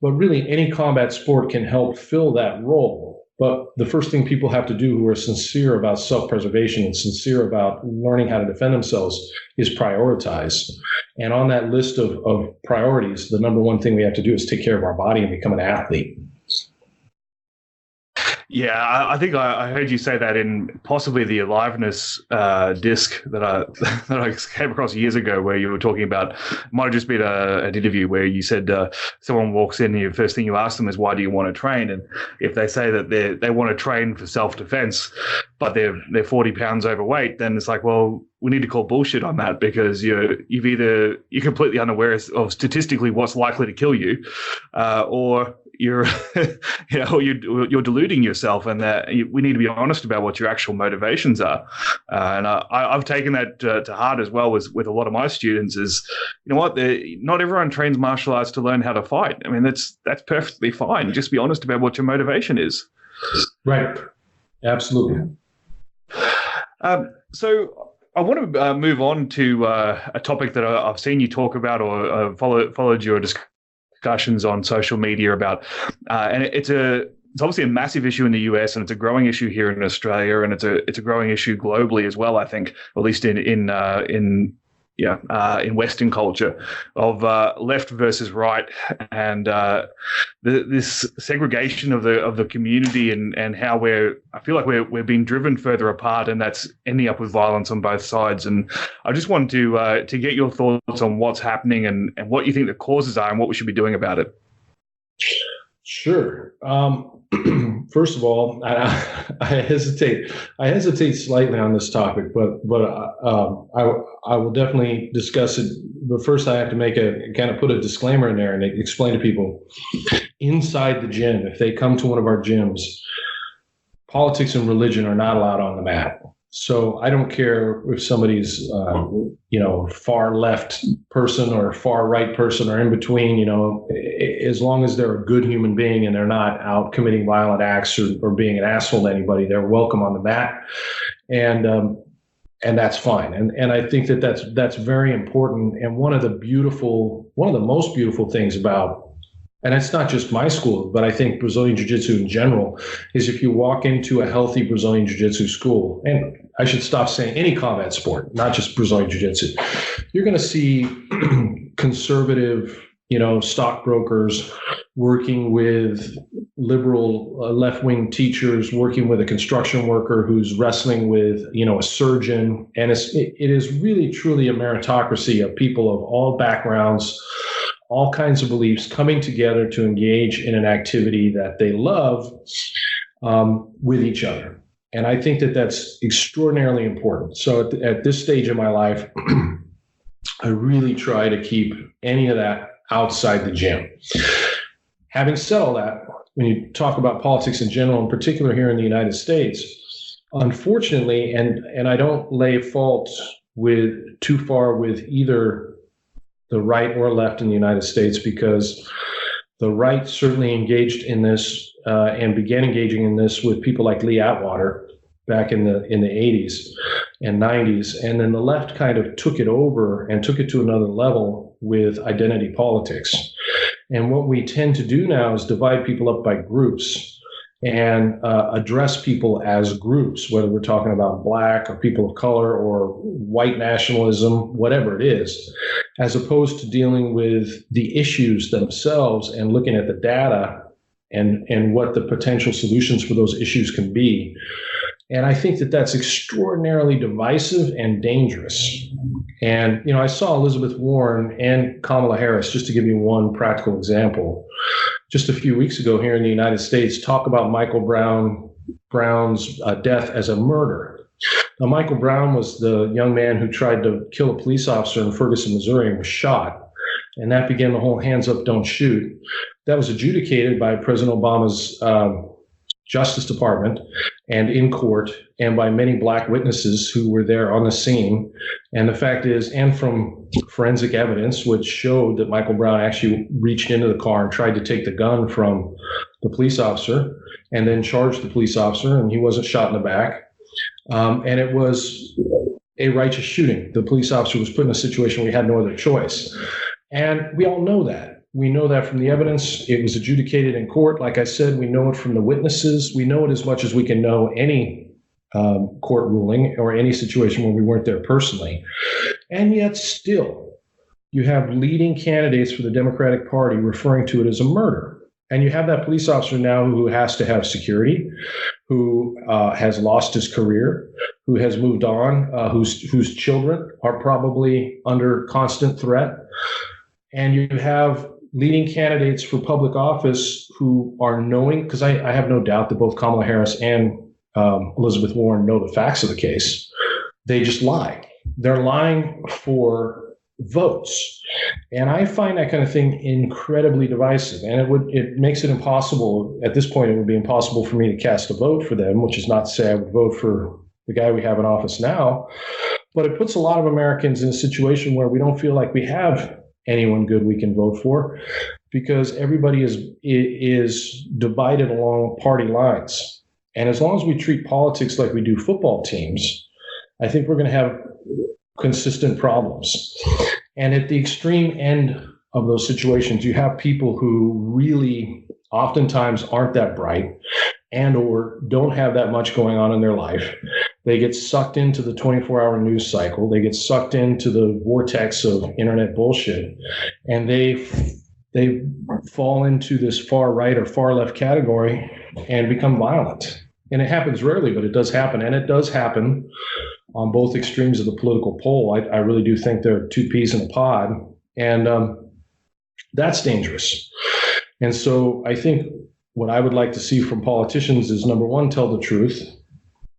really, any combat sport can help fill that role. But the first thing people have to do who are sincere about self-preservation and sincere about learning how to defend themselves is prioritize. And on that list of priorities, the number one thing we have to do is take care of our body and become an athlete. Yeah, I think I heard you say that in possibly the Aliveness disc that I came across years ago, where you were talking about, might have just been an interview where you said someone walks in and the first thing you ask them is, why do you want to train? And if they say that they want to train for self-defense, but they're 40 pounds overweight, then it's like, well, we need to call bullshit on that, because you're completely unaware of statistically what's likely to kill you, or you're you're deluding yourself, and that we need to be honest about what your actual motivations are. And I've taken that to heart as well with a lot of my students. Is not everyone trains martial arts to learn how to fight. I mean, that's perfectly fine. Just be honest about what your motivation is. Right. Absolutely. So I want to move on to a topic that I've seen you talk about, or followed your discussions on social media about, and it's obviously a massive issue in the US, and it's a growing issue here in Australia, and it's a growing issue globally as well. I think, at least in in Western culture of left versus right, and this segregation of the community, and how I feel like we're being driven further apart, and that's ending up with violence on both sides. And I just wanted to get your thoughts on what's happening and what you think the causes are and what we should be doing about it. Sure. First of all, I hesitate slightly on this topic, but I will definitely discuss it. But first, I have to put a disclaimer in there and explain to people inside the gym, if they come to one of our gyms, politics and religion are not allowed on the mat. So I don't care if somebody's, far left person or far right person or in between, as long as they're a good human being and they're not out committing violent acts or being an asshole to anybody, they're welcome on the mat. And that's fine. And I think that's very important. And one of the most beautiful things about, and it's not just my school, but I think Brazilian Jiu-Jitsu in general, is if you walk into a healthy Brazilian Jiu-Jitsu school, and I should stop saying any combat sport, not just Brazilian Jiu-Jitsu, you're going to see conservative, stockbrokers working with liberal left-wing teachers, working with a construction worker who's wrestling with, a surgeon. And it is really, truly a meritocracy of people of all backgrounds, all kinds of beliefs coming together to engage in an activity that they love with each other. And I think that that's extraordinarily important. So at this stage of my life, I really try to keep any of that outside the gym. Having said all that, when you talk about politics in general, in particular here in the United States, unfortunately, and I don't lay fault too far with either the right or left in the United States, because the right certainly engaged in this and began engaging in this with people like Lee Atwater back in the 80s and 90s. And then the left kind of took it over and took it to another level with identity politics. And what we tend to do now is divide people up by groups and address people as groups, whether we're talking about Black or people of color or white nationalism, whatever it is, as opposed to dealing with the issues themselves and looking at the data and what the potential solutions for those issues can be. And I think that that's extraordinarily divisive and dangerous. And, I saw Elizabeth Warren and Kamala Harris, just to give you one practical example, just a few weeks ago here in the United States, talk about Michael Brown's death as a murder. Now, Michael Brown was the young man who tried to kill a police officer in Ferguson, Missouri, and was shot. And that began the whole hands up, don't shoot. That was adjudicated by President Obama's Justice Department and in court, and by many Black witnesses who were there on the scene. And the fact is, and from forensic evidence, which showed that Michael Brown actually reached into the car and tried to take the gun from the police officer and then charged the police officer, and he wasn't shot in the back. And it was a righteous shooting. The police officer was put in a situation where he had no other choice. And we all know that. We know that from the evidence. It was adjudicated in court. Like I said, we know it from the witnesses. We know it as much as we can know any court ruling or any situation where we weren't there personally. And yet still, you have leading candidates for the Democratic Party referring to it as a murder. And you have that police officer now who has to have security, who has lost his career, who has moved on, whose children are probably under constant threat. And you have leading candidates for public office who are knowing, because I have no doubt that both Kamala Harris and Elizabeth Warren know the facts of the case. They just lie. They're lying for votes. And I find that kind of thing incredibly divisive. And it makes it impossible. At this point, it would be impossible for me to cast a vote for them, which is not to say I would vote for the guy we have in office now. But it puts a lot of Americans in a situation where we don't feel like we have anyone good we can vote for, because everybody is divided along party lines. And as long as we treat politics like we do football teams, I think we're going to have consistent problems. And at the extreme end of those situations, you have people who really oftentimes aren't that bright. and or don't have that much going on in their life. They get sucked into the 24-hour news cycle. They get sucked into the vortex of internet bullshit, and they fall into this far right or far left category and become violent. And it happens rarely, but it does happen. And it does happen on both extremes of the political pole. I really do think there are two peas in a pod, and that's dangerous. And so I think what I would like to see from politicians is, number one, tell the truth.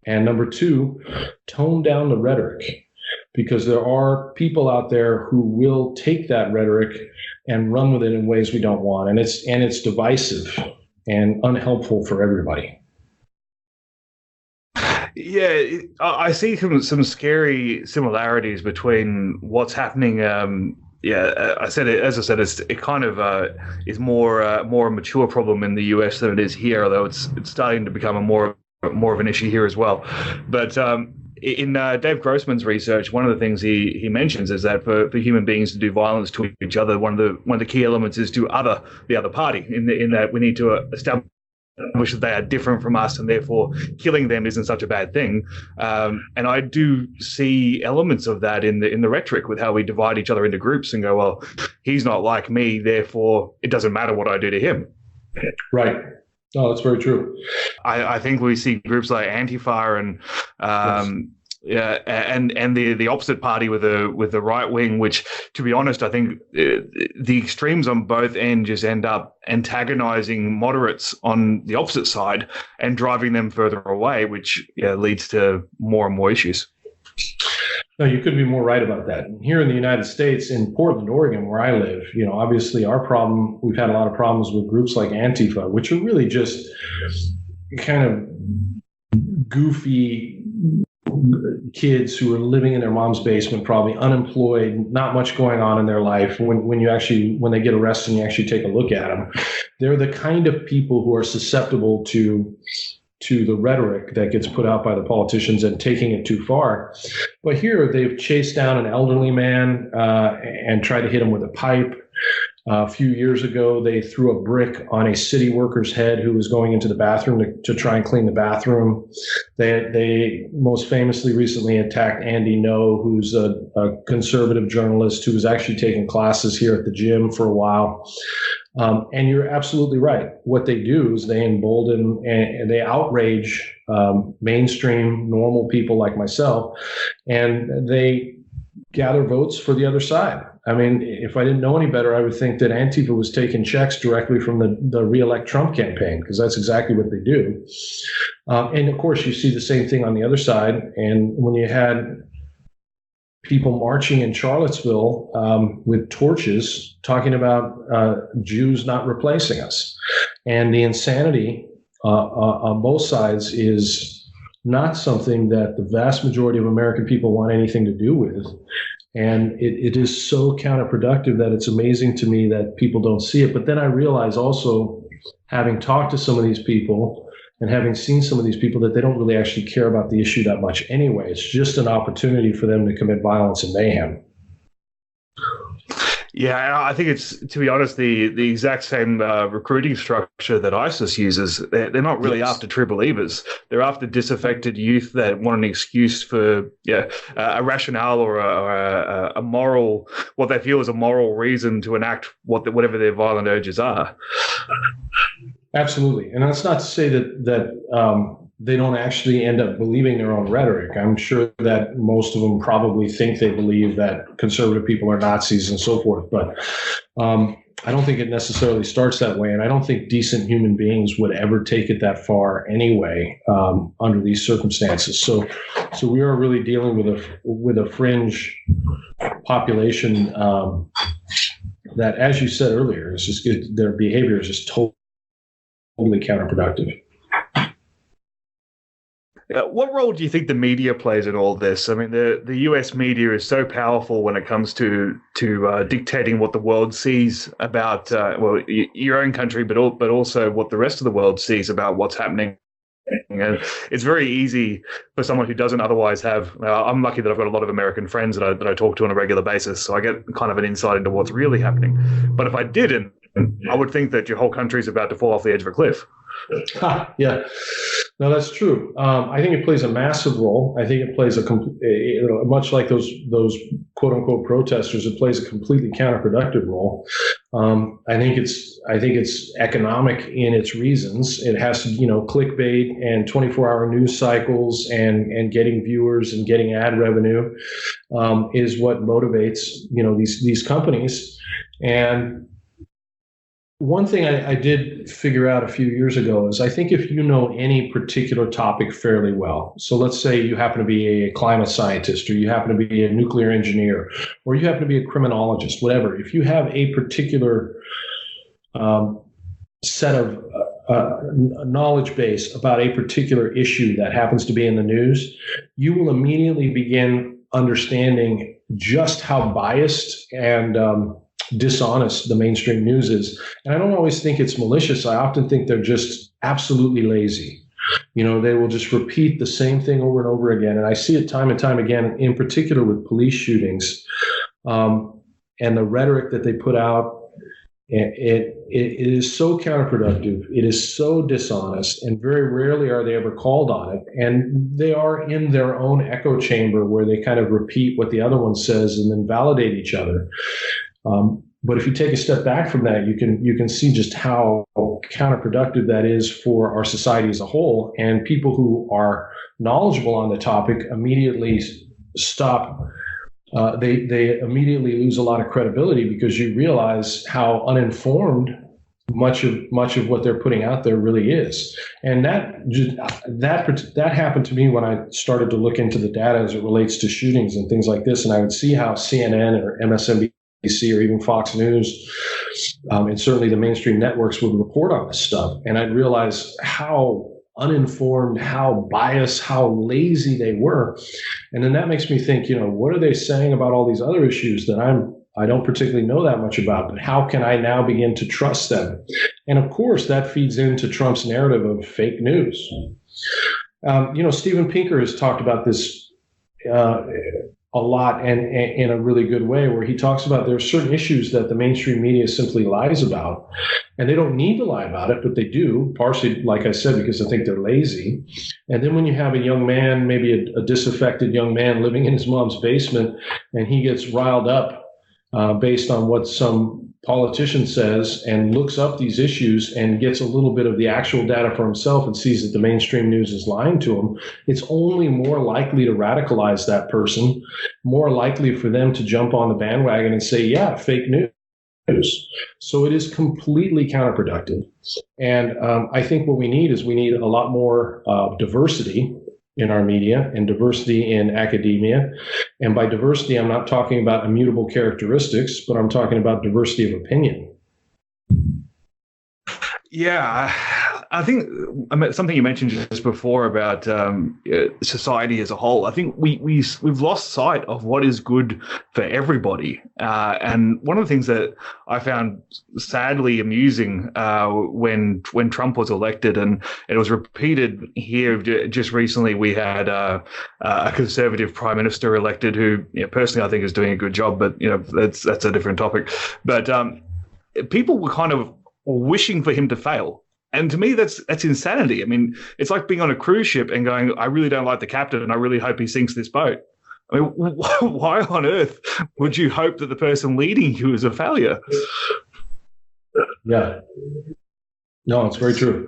And number two, tone down the rhetoric, because there are people out there who will take that rhetoric and run with it in ways we don't want. And it's divisive and unhelpful for everybody. Yeah, I see some scary similarities between what's happening. It kind of is more a mature problem in the US than it is here, although it's starting to become a more of an issue here as well. But in Dave Grossman's research, one of the things he mentions is that for human beings to do violence to each other, one of the key elements is to other the other party. In that we need to establish that they are different from us, and therefore killing them isn't such a bad thing. And I do see elements of that in the rhetoric with how we divide each other into groups and go, well, he's not like me, therefore it doesn't matter what I do to him. Right. No, that's very true. I think we see groups like Antifa and and the opposite party with the right wing, which, to be honest, I think the extremes on both ends just end up antagonizing moderates on the opposite side and driving them further away, which leads to more and more issues. No, you couldn't be more right about that. Here in the United States, in Portland, Oregon, where I live, obviously our problem, we've had a lot of problems with groups like Antifa, which are really just kind of goofy kids who are living in their mom's basement, probably unemployed, not much going on in their life. When they get arrested and you actually take a look at them, they're the kind of people who are susceptible to the rhetoric that gets put out by the politicians and taking it too far. But here they've chased down an elderly man and tried to hit him with a pipe. A few years ago, they threw a brick on a city worker's head who was going into the bathroom to try and clean the bathroom. They most famously recently attacked Andy Ngo, who's a conservative journalist who was actually taking classes here at the gym for a while. And you're absolutely right. What they do is they embolden and they outrage mainstream normal people like myself, and they gather votes for the other side. I mean, if I didn't know any better, I would think that Antifa was taking checks directly from the re-elect Trump campaign, because that's exactly what they do. And of course, you see the same thing on the other side. And when you had people marching in Charlottesville with torches talking about Jews not replacing us, and the insanity on both sides is not something that the vast majority of American people want anything to do with. And it is so counterproductive that it's amazing to me that people don't see it. But then I realize also, having talked to some of these people and having seen some of these people, that they don't really actually care about the issue that much anyway. It's just an opportunity for them to commit violence and mayhem. Yeah, I think it's, to be honest, the exact same recruiting structure that ISIS uses. They're not really after true believers. They're after disaffected youth that want an excuse for a rationale or a moral, what they feel is a moral reason to enact whatever their violent urges are. Absolutely. And that's not to say that they don't actually end up believing their own rhetoric. I'm sure that most of them probably think they believe that conservative people are Nazis and so forth. But I don't think it necessarily starts that way. And I don't think decent human beings would ever take it that far anyway under these circumstances. So we are really dealing with a fringe population that, as you said earlier, is just their behavior is just totally counterproductive. What role do you think the media plays in all this? I mean, the US media is so powerful when it comes to dictating what the world sees about your own country, but also what the rest of the world sees about what's happening. And it's very easy for someone who doesn't otherwise have. I'm lucky that I've got a lot of American friends that I talk to on a regular basis, so I get kind of an insight into what's really happening. But if I didn't, I would think that your whole country is about to fall off the edge of a cliff. Yeah, no, that's true. I think it plays a massive role. I think it plays much like those quote unquote protesters. It plays a completely counterproductive role. I think it's economic in its reasons. It has to, clickbait and 24-hour news cycles and getting viewers and getting ad revenue is what motivates these companies. And one thing I did figure out a few years ago is I think if you know any particular topic fairly well, so let's say you happen to be a climate scientist, or you happen to be a nuclear engineer, or you happen to be a criminologist, whatever, if you have a particular set of knowledge base about a particular issue that happens to be in the news, you will immediately begin understanding just how biased and dishonest the mainstream news is. And I don't always think it's malicious. I often think they're just absolutely lazy. They will just repeat the same thing over and over again. And I see it time and time again, in particular with police shootings, and the rhetoric that they put out. It is so counterproductive. It is so dishonest, and very rarely are they ever called on it. And they are in their own echo chamber where they kind of repeat what the other one says and then validate each other. But if you take a step back from that, you can see just how counterproductive that is for our society as a whole. And people who are knowledgeable on the topic immediately stop. They immediately lose a lot of credibility because you realize how uninformed much of what they're putting out there really is. And that happened to me when I started to look into the data as it relates to shootings and things like this. And I would see how CNN or MSNBC or even Fox News, and certainly the mainstream networks would report on this stuff. And I'd realize how uninformed, how biased, how lazy they were. And then that makes me think, what are they saying about all these other issues that I don't particularly know that much about, but how can I now begin to trust them? And of course, that feeds into Trump's narrative of fake news. Steven Pinker has talked about this a lot, and in a really good way, where he talks about there are certain issues that the mainstream media simply lies about, and they don't need to lie about it, but they do, partially, like I said, because I think they're lazy. And then when you have a young man, maybe a disaffected young man living in his mom's basement, and he gets riled up based on what some politician says and looks up these issues and gets a little bit of the actual data for himself and sees that the mainstream news is lying to him, it's only more likely to radicalize that person, more likely for them to jump on the bandwagon and say, yeah, fake news. So it is completely counterproductive. And I think what we need a lot more diversity in our media and diversity in academia. And by diversity, I'm not talking about immutable characteristics, but I'm talking about diversity of opinion. Yeah, I think something you mentioned just before about society as a whole. I think we've lost sight of what is good for everybody. And one of the things that I found sadly amusing when Trump was elected, and it was repeated here just recently, we had a conservative prime minister elected who, personally, I think is doing a good job. But that's a different topic. But people were kind of wishing for him to fail. And to me, that's insanity. I mean, it's like being on a cruise ship and going, I really don't like the captain and I really hope he sinks this boat. I mean, why on earth would you hope that the person leading you is a failure? Yeah. No, it's very true.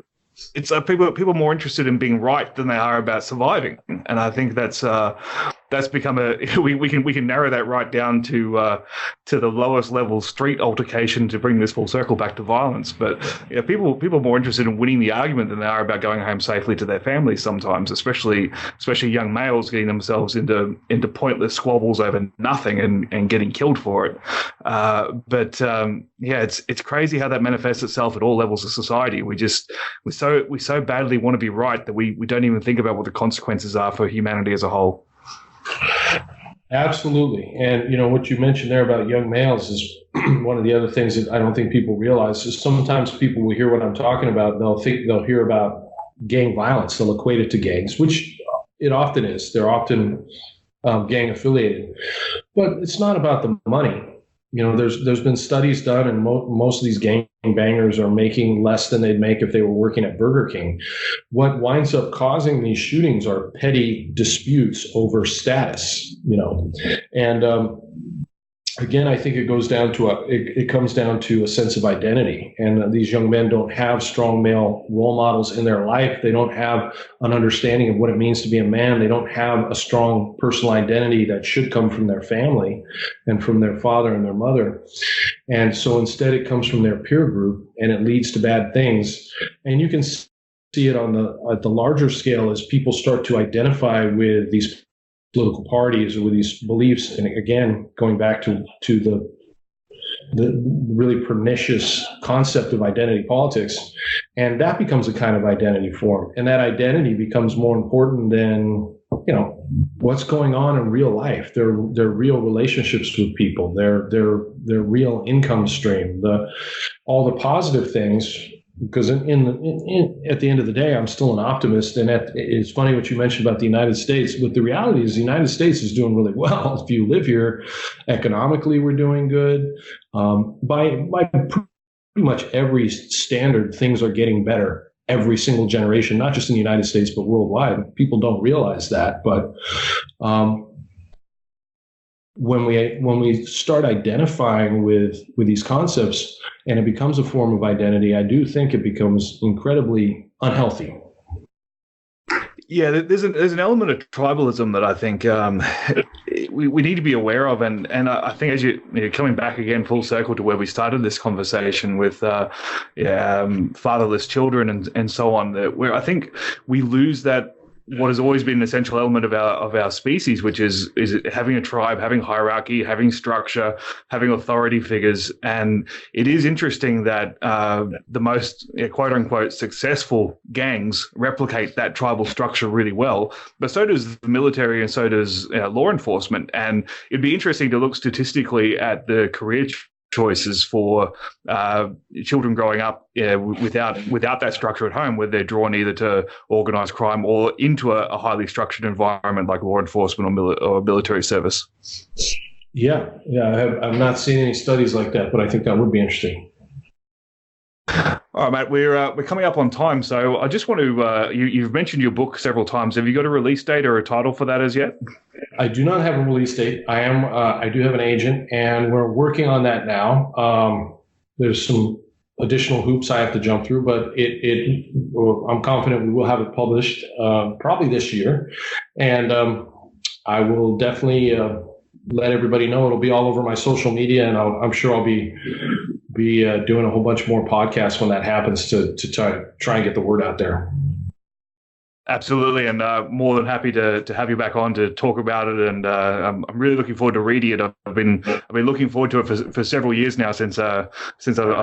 It's people are more interested in being right than they are about surviving, and I think that's become we can narrow that right down to the lowest level street altercation to bring this full circle back to violence. But people are more interested in winning the argument than they are about going home safely to their families sometimes, especially young males getting themselves into pointless squabbles over nothing and getting killed for it. It's crazy how that manifests itself at all levels of society. We so badly want to be right that we don't even think about what the consequences are for humanity as a whole. Absolutely. And, what you mentioned there about young males is one of the other things that I don't think people realize is sometimes people will hear what I'm talking about. They'll hear about gang violence. They'll equate it to gangs, which it often is. They're often gang affiliated. But it's not about the money. there's been studies done, and most of these gang bangers are making less than they'd make if they were working at Burger King. What winds up causing these shootings are petty disputes over status, and again, I think it goes down to it comes down to a sense of identity. And these young men don't have strong male role models in their life. They don't have an understanding of what it means to be a man. They don't have a strong personal identity that should come from their family and from their father and their mother. And so instead it comes from their peer group, and it leads to bad things. And you can see it at the larger scale as people start to identify with these political parties or with these beliefs, and again, going back to the really pernicious concept of identity politics, and that becomes a kind of identity form, and that identity becomes more important than what's going on in real life, their real relationships with people, their real income stream, all the positive things. Because at the end of the day, I'm still an optimist. And it's funny what you mentioned about the United States. But the reality is the United States is doing really well. If you live here, economically, we're doing good. By pretty much every standard, things are getting better every single generation, not just in the United States, but worldwide. People don't realize that. But when we start identifying with these concepts and it becomes a form of identity, I do think it becomes incredibly unhealthy. Yeah, there's an element of tribalism that I think we need to be aware of, and I think as you're coming back again full circle to where we started this conversation with fatherless children and so on, where I think we lose that. What has always been an essential element of our species, which is having a tribe, having hierarchy, having structure, having authority figures. And it is interesting that the most quote unquote successful gangs replicate that tribal structure really well, but so does the military and so does law enforcement. And it'd be interesting to look statistically at the career choices for children growing up without that structure at home, where they're drawn either to organized crime or into a highly structured environment like law enforcement or military service. Yeah, I've not seen any studies like that, but I think that would be interesting. All right, Matt, we're coming up on time, so I just want to, you've mentioned your book several times. Have you got a release date or a title for that as yet? I do not have a release date. I do have an agent, and we're working on that now. There's some additional hoops I have to jump through, but I'm confident we will have it published probably this year. And I will definitely let everybody know. It'll be all over my social media, and I'm sure I'll be doing a whole bunch more podcasts when that happens to try and get the word out there. Absolutely, and more than happy to have you back on to talk about it. And I'm really looking forward to reading it. I've been looking forward to it for several years now since I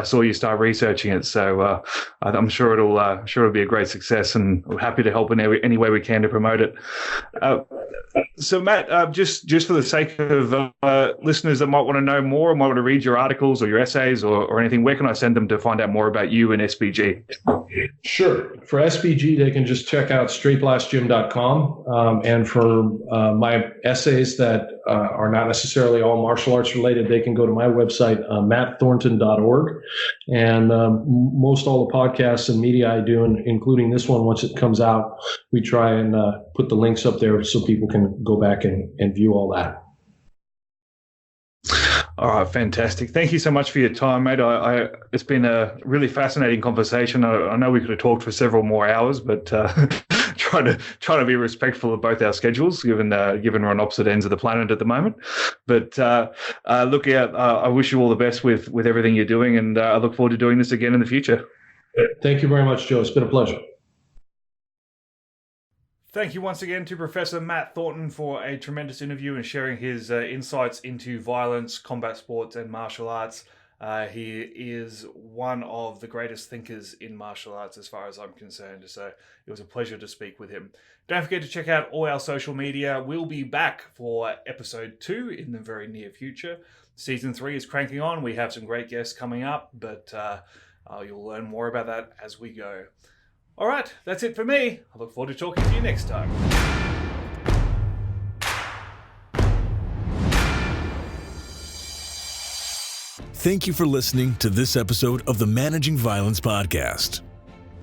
saw you start researching it. So I'm sure it'll be a great success, and we're happy to help in any way we can to promote it. So Matt, just for the sake of listeners that might want to know more, might want to read your articles or your essays or anything, where can I send them to find out more about you and SBG? Sure. For SBG, they can just check out straightblastgym.com. And for my essays that are not necessarily all martial arts related, they can go to my website, mattthornton.org. And most all the podcasts and media I do, including this one, once it comes out, we try and put the links up there so people can go back and view all that. All right, fantastic. Thank you so much for your time, mate. It's been a really fascinating conversation. I know we could have talked for several more hours, but trying to be respectful of both our schedules, given we're on opposite ends of the planet at the moment. But look, I wish you all the best with everything you're doing, and I look forward to doing this again in the future. Thank you very much, Joe. It's been a pleasure. Thank you once again to Professor Matt Thornton for a tremendous interview and sharing his insights into violence, combat sports, and martial arts. He is one of the greatest thinkers in martial arts as far as I'm concerned, so it was a pleasure to speak with him. Don't forget to check out all our social media. We'll be back for episode 2 in the very near future. Season 3 is cranking on. We have some great guests coming up, but you'll learn more about that as we go. All right, that's it for me. I look forward to talking to you next time. Thank you for listening to this episode of the Managing Violence podcast.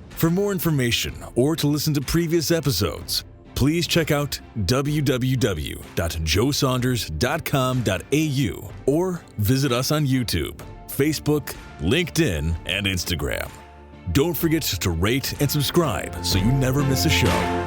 For more information or to listen to previous episodes, please check out www.joesaunders.com.au or visit us on YouTube, Facebook, LinkedIn, and Instagram. Don't forget to rate and subscribe so you never miss a show.